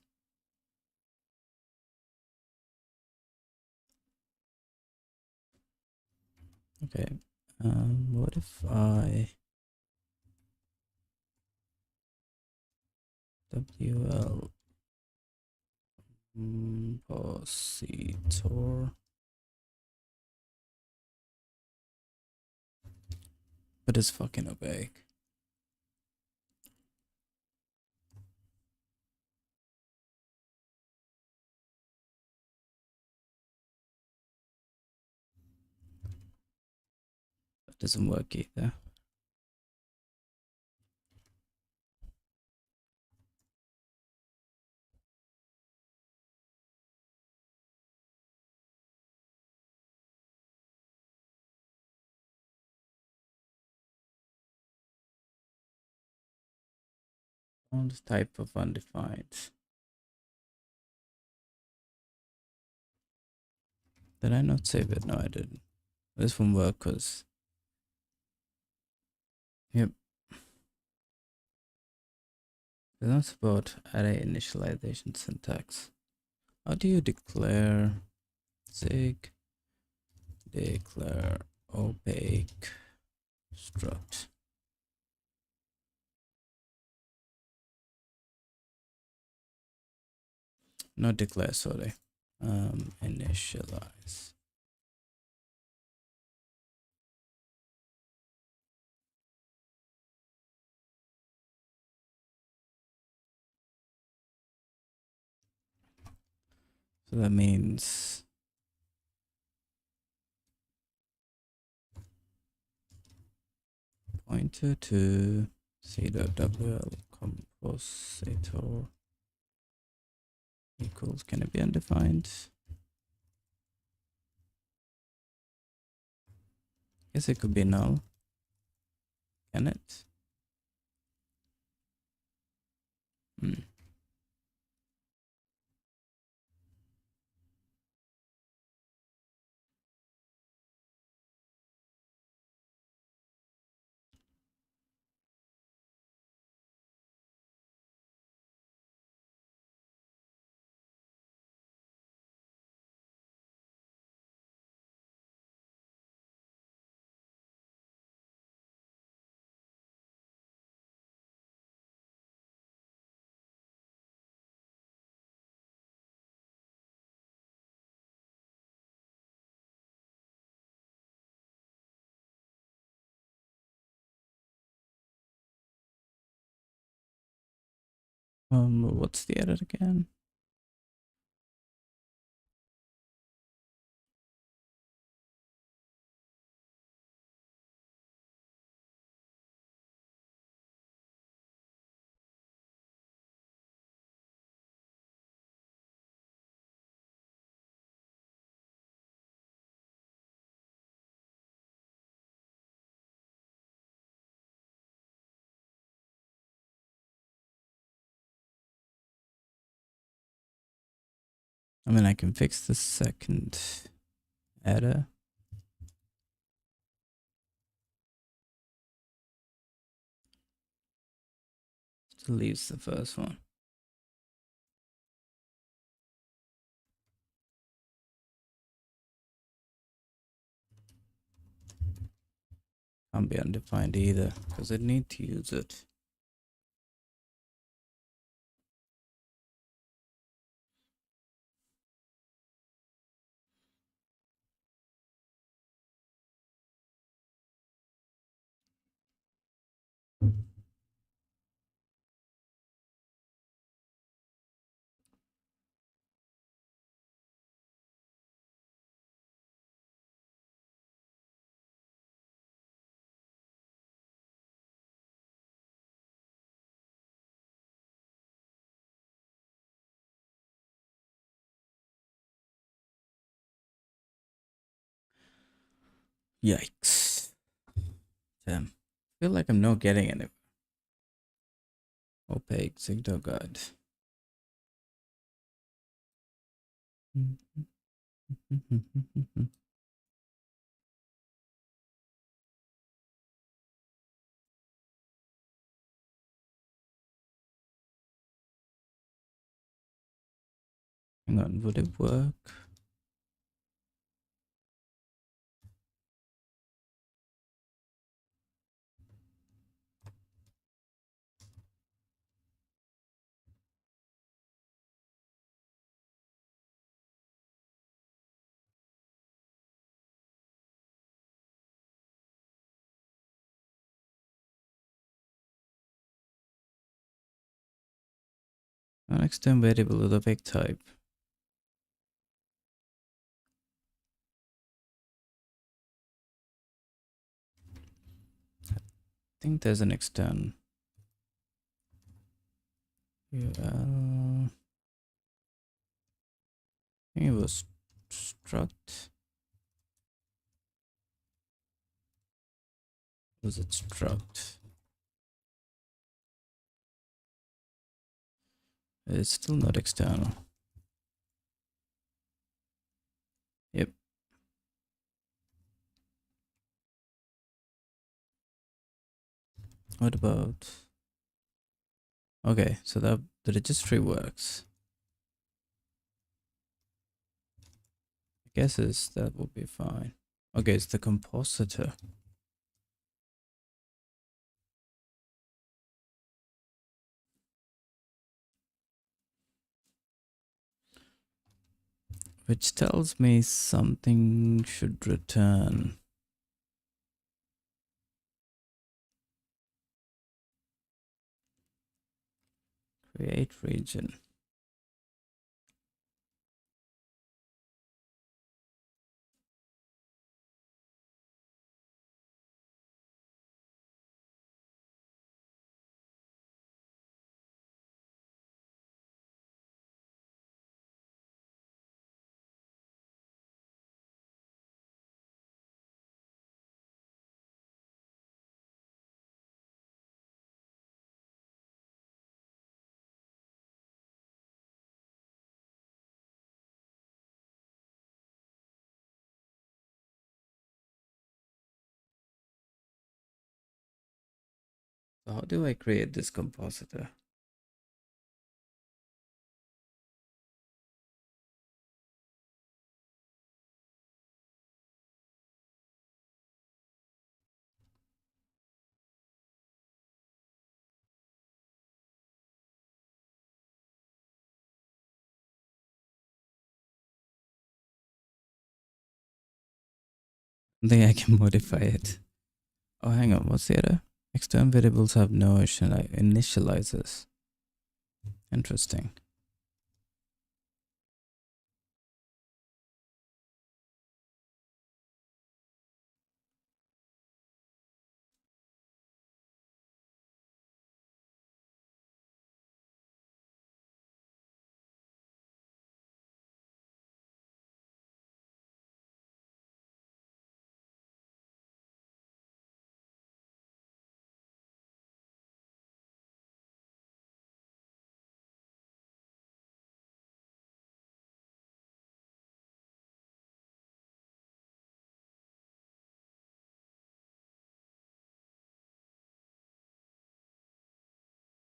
Okay. What if I WL compositor. But it's fucking opaque. That doesn't work either. On this type of undefined. Did I not save it? No, I didn't. This won't work because. Yep. It's not about array initialization syntax. How do you declare Zig? Declare opaque struct. Not declare, sorry. Initialize. So that means pointer to c.wl compositor equals, can it be undefined? Guess it could be null. Can it? What's the edit again? I mean, I can fix the second error. Still leaves the first one. Can't be undefined either, because I need to use it. Yikes. Damn. I feel like I'm not getting anywhere. Opaque Zigdo guide. Hang on, would it work? An external variable with a big type. I think there's an extern. I think it was struct. Was it struct? It's still not external. Yep. What about? Okay, so that the registry works. I guess that will be fine. Okay, it's the compositor. Which tells me something should return. Create region. So how do I create this compositor? I think I can modify it. Oh, hang on. What's the other? External variables have no initializers. Interesting.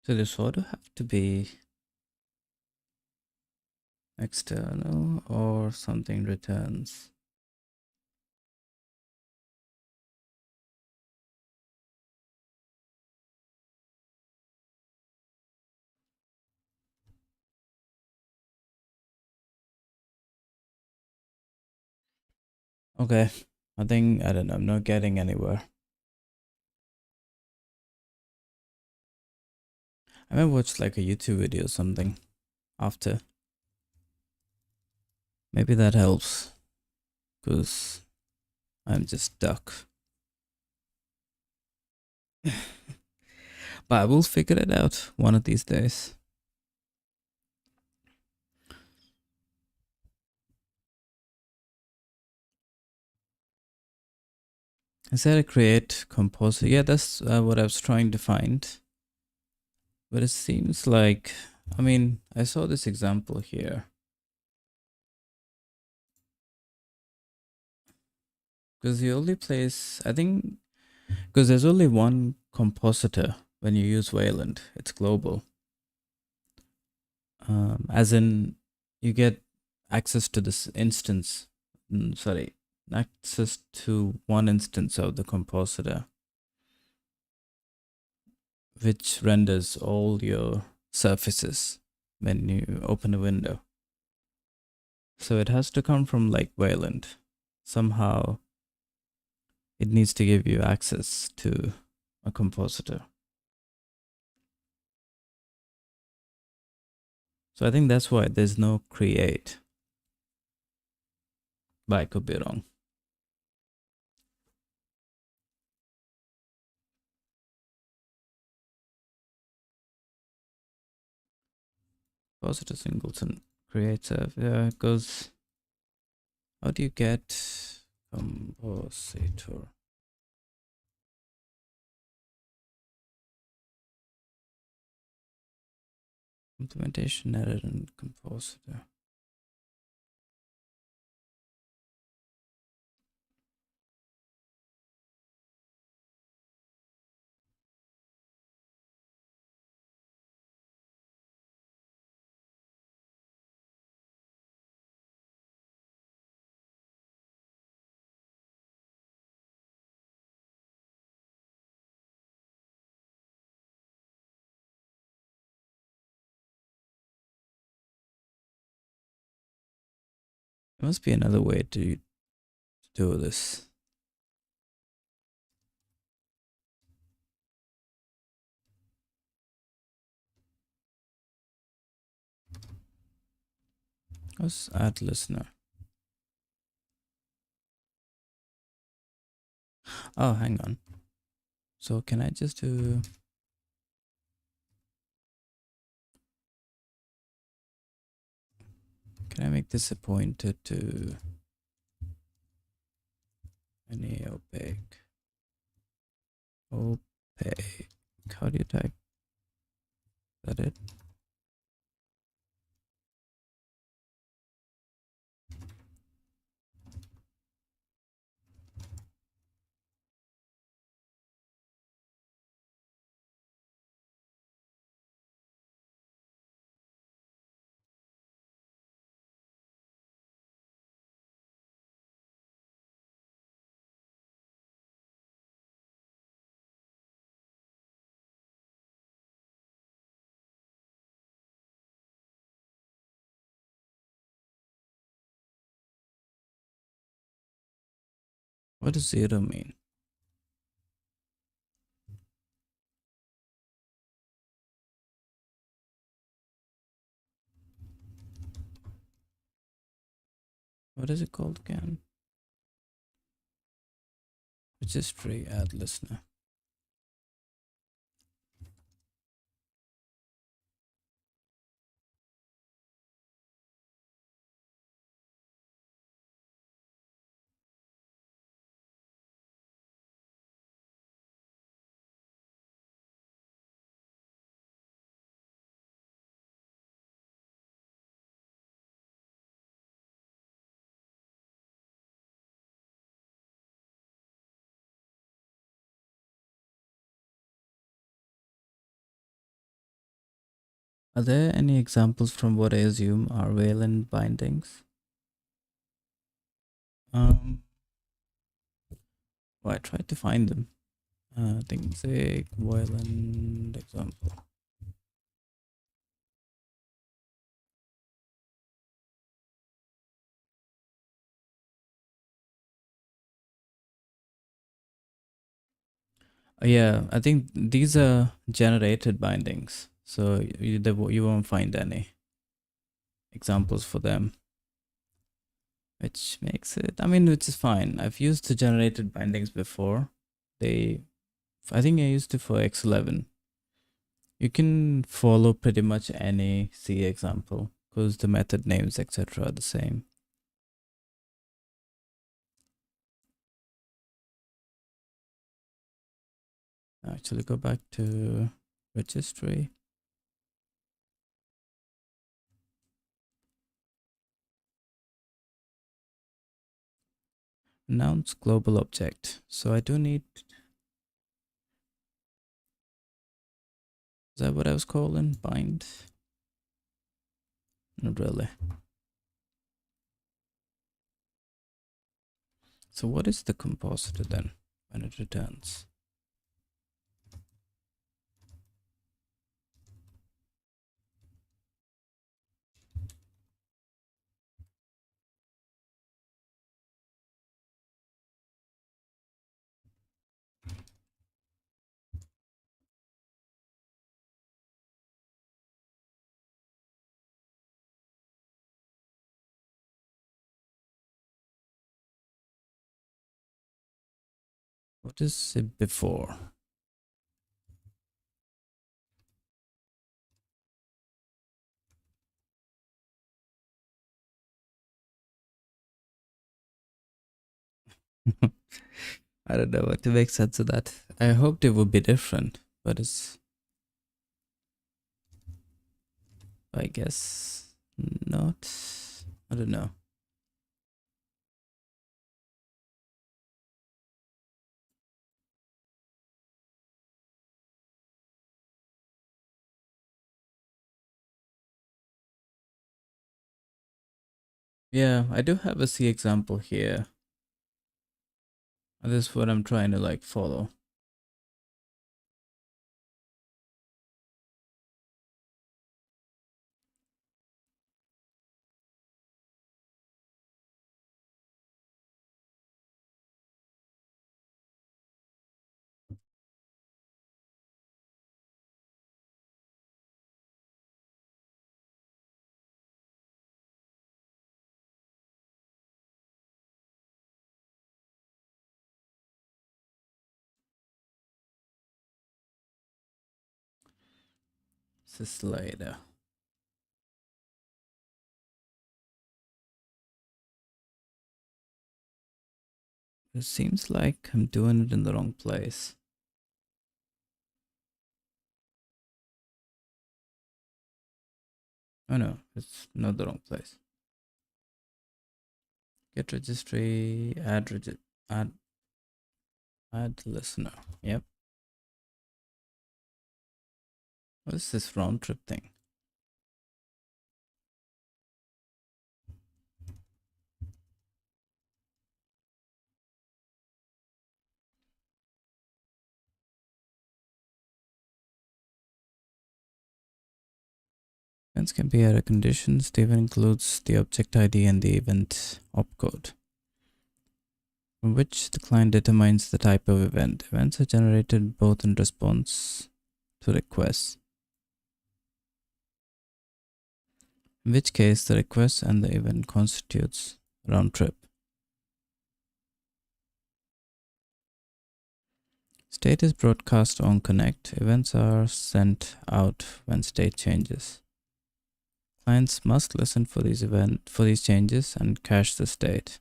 So this sort of have to be external or something returns. Okay. I think, I don't know, I'm not getting anywhere. I might watch like a YouTube video or something after. Maybe that helps. Because I'm just stuck. But I will figure it out one of these days. I said to create composer. Yeah, that's what I was trying to find. But it seems like, I mean, I saw this example here. Because the only place, I think, because there's only one compositor when you use Wayland. It's global. As in, you get access to this instance. Sorry, access to one instance of the compositor, which renders all your surfaces when you open a window. So it has to come from like Wayland. Somehow it needs to give you access to a compositor. So I think that's why there's no create. But I could be wrong. Compositor singleton creates a, yeah, because how do you get compositor? Implementation error in compositor. There must be another way to do this. Let's add listener. Oh, hang on. So can I just do... Can I make this a pointer to any opaque? Opaque. How do you type? Is that it? What does zero mean? What is it called again? Registry add listener. Are there any examples from what I assume are Wayland bindings? Well, I tried to find them. I think Zig Wayland example. Yeah, I think these are generated bindings, so you won't find any examples for them, which makes it, I mean, which is fine. I've used the generated bindings before. I think I used it for X11. You can follow pretty much any C example because the method names, etc. are the same. Actually, go back to registry. Announce global object. So I do need... Is that what I was calling? Bind? Not really. So what is the compositor then when it returns? What is it before? I don't know what to make sense of that. I hoped it would be different, but it's, I guess, not. I don't know. Yeah, I do have a C example here. This is what I'm trying to like follow. This is later. It seems like I'm doing it in the wrong place. Oh no, it's not the wrong place. Get registry, add listener. Yep. What is this round trip thing? Events can be added conditions. The event includes the object ID and the event opcode, from which the client determines the type of event. Events are generated both in response to requests, in which case the request and the event constitutes round trip. State is broadcast on connect. Events are sent out when state changes. Clients must listen for these changes and cache the state.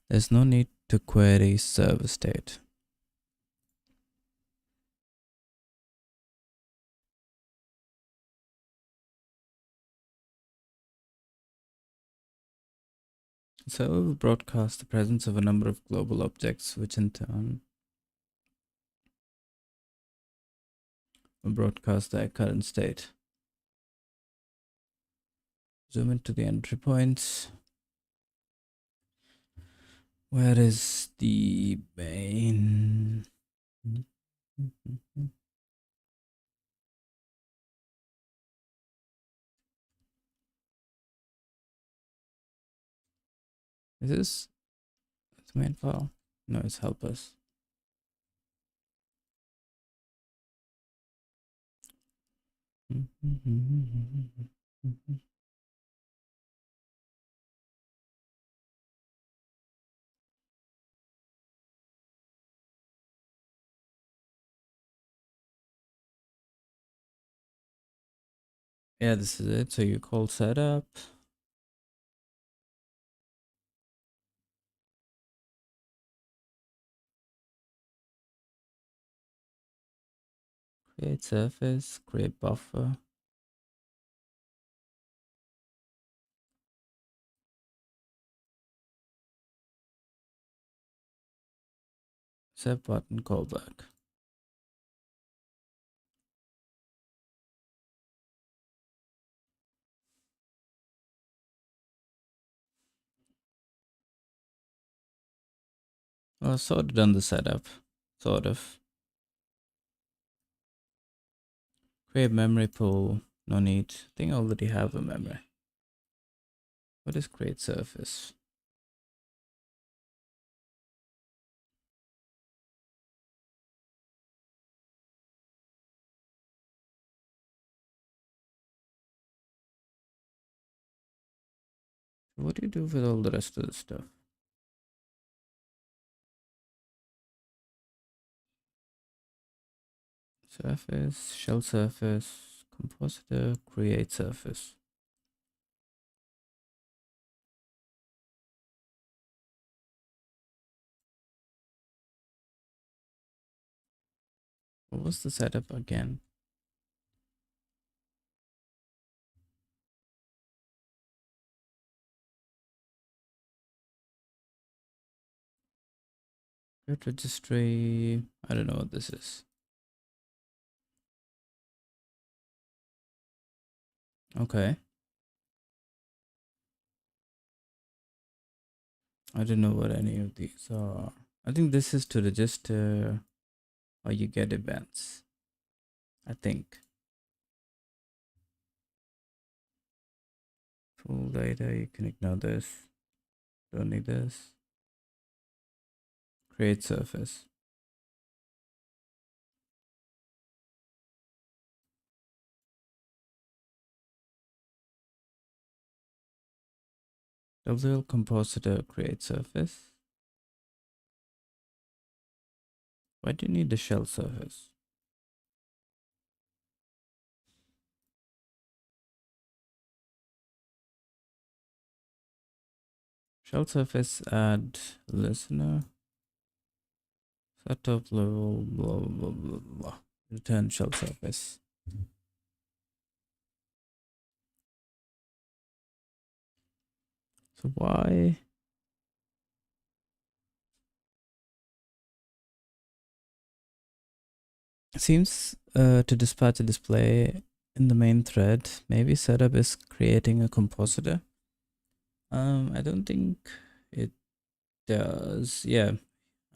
There's no need to query server state. So we broadcast the presence of a number of global objects, which in turn will broadcast their current state. Zoom into the entry points. Where is the main? Is this the main file? No, it's helpers. Yeah, this is it. So you call setup. Create surface, create buffer. Set button callback. Oh, sort of done the setup. Sort of. Create memory pool. No need. I think I already have a memory. What is create surface? What do you do with all the rest of the stuff? surface, shell surface, compositor, create surface. What was the setup again? Create registry. I don't know what this is. Okay. I don't know what any of these are. I think this is to register or you get events. I think. Full data, you can ignore this. Don't need this. Create surface. WL compositor create surface. Why do you need the shell surface? Shell surface add listener. Setup level blah blah blah blah. Return shell surface. So why? It seems to dispatch a display in the main thread. Maybe setup is creating a compositor. I don't think it does. Yeah.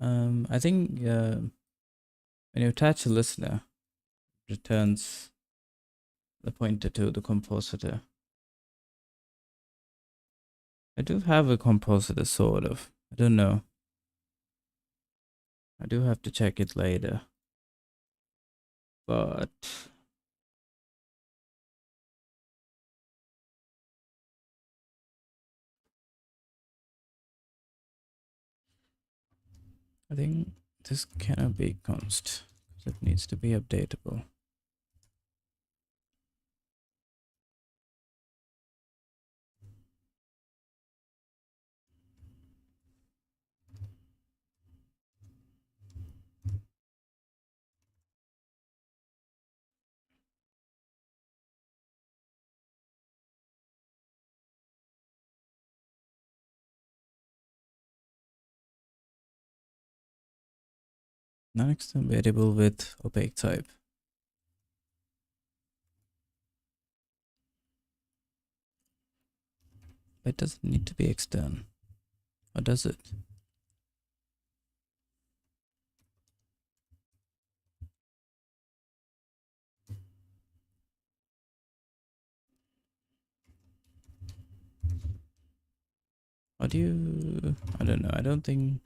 I think when you attach a listener, it returns the pointer to the compositor. I do have a compositor, sort of. I don't know. I do have to check it later. But I think this cannot be const. It needs to be updatable. Non-external variable with opaque type. But it doesn't need to be external. Or does it? Or do you... I don't know. I don't think...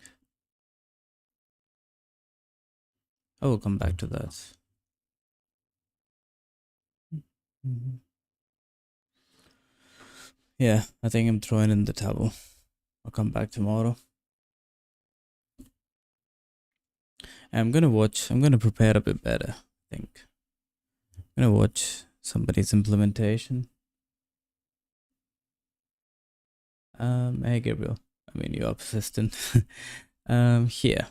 I will come back to that. Yeah, I think I'm throwing in the towel. I'll come back tomorrow. I'm gonna prepare a bit better, I think. I'm gonna watch somebody's implementation. Hey Gabriel. I mean, your assistant. Here.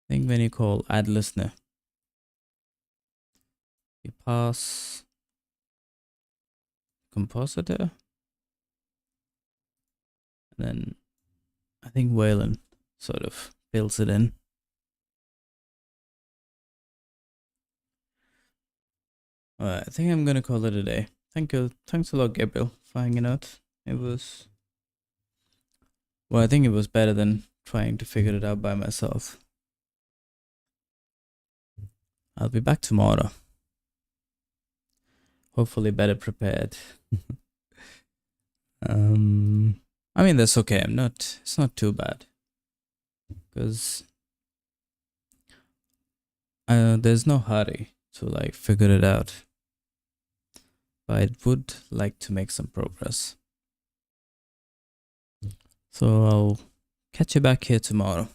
I think when you call add listener, you pass compositor, and then I think Wayland sort of fills it in. Alright, I think I'm gonna call it a day. Thank you. Thanks a lot, Gabriel, for hanging out. It was... Well, I think it was better than trying to figure it out by myself. I'll be back tomorrow. Hopefully better prepared. I mean, that's okay. It's not too bad. Because there's no hurry to like figure it out. But I would like to make some progress. So I'll catch you back here tomorrow.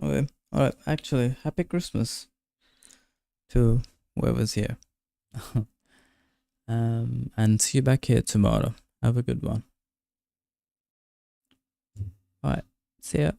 Okay. Alright, actually, happy Christmas. to whoever's here. And see you back here tomorrow. Have a good one. All right. See ya.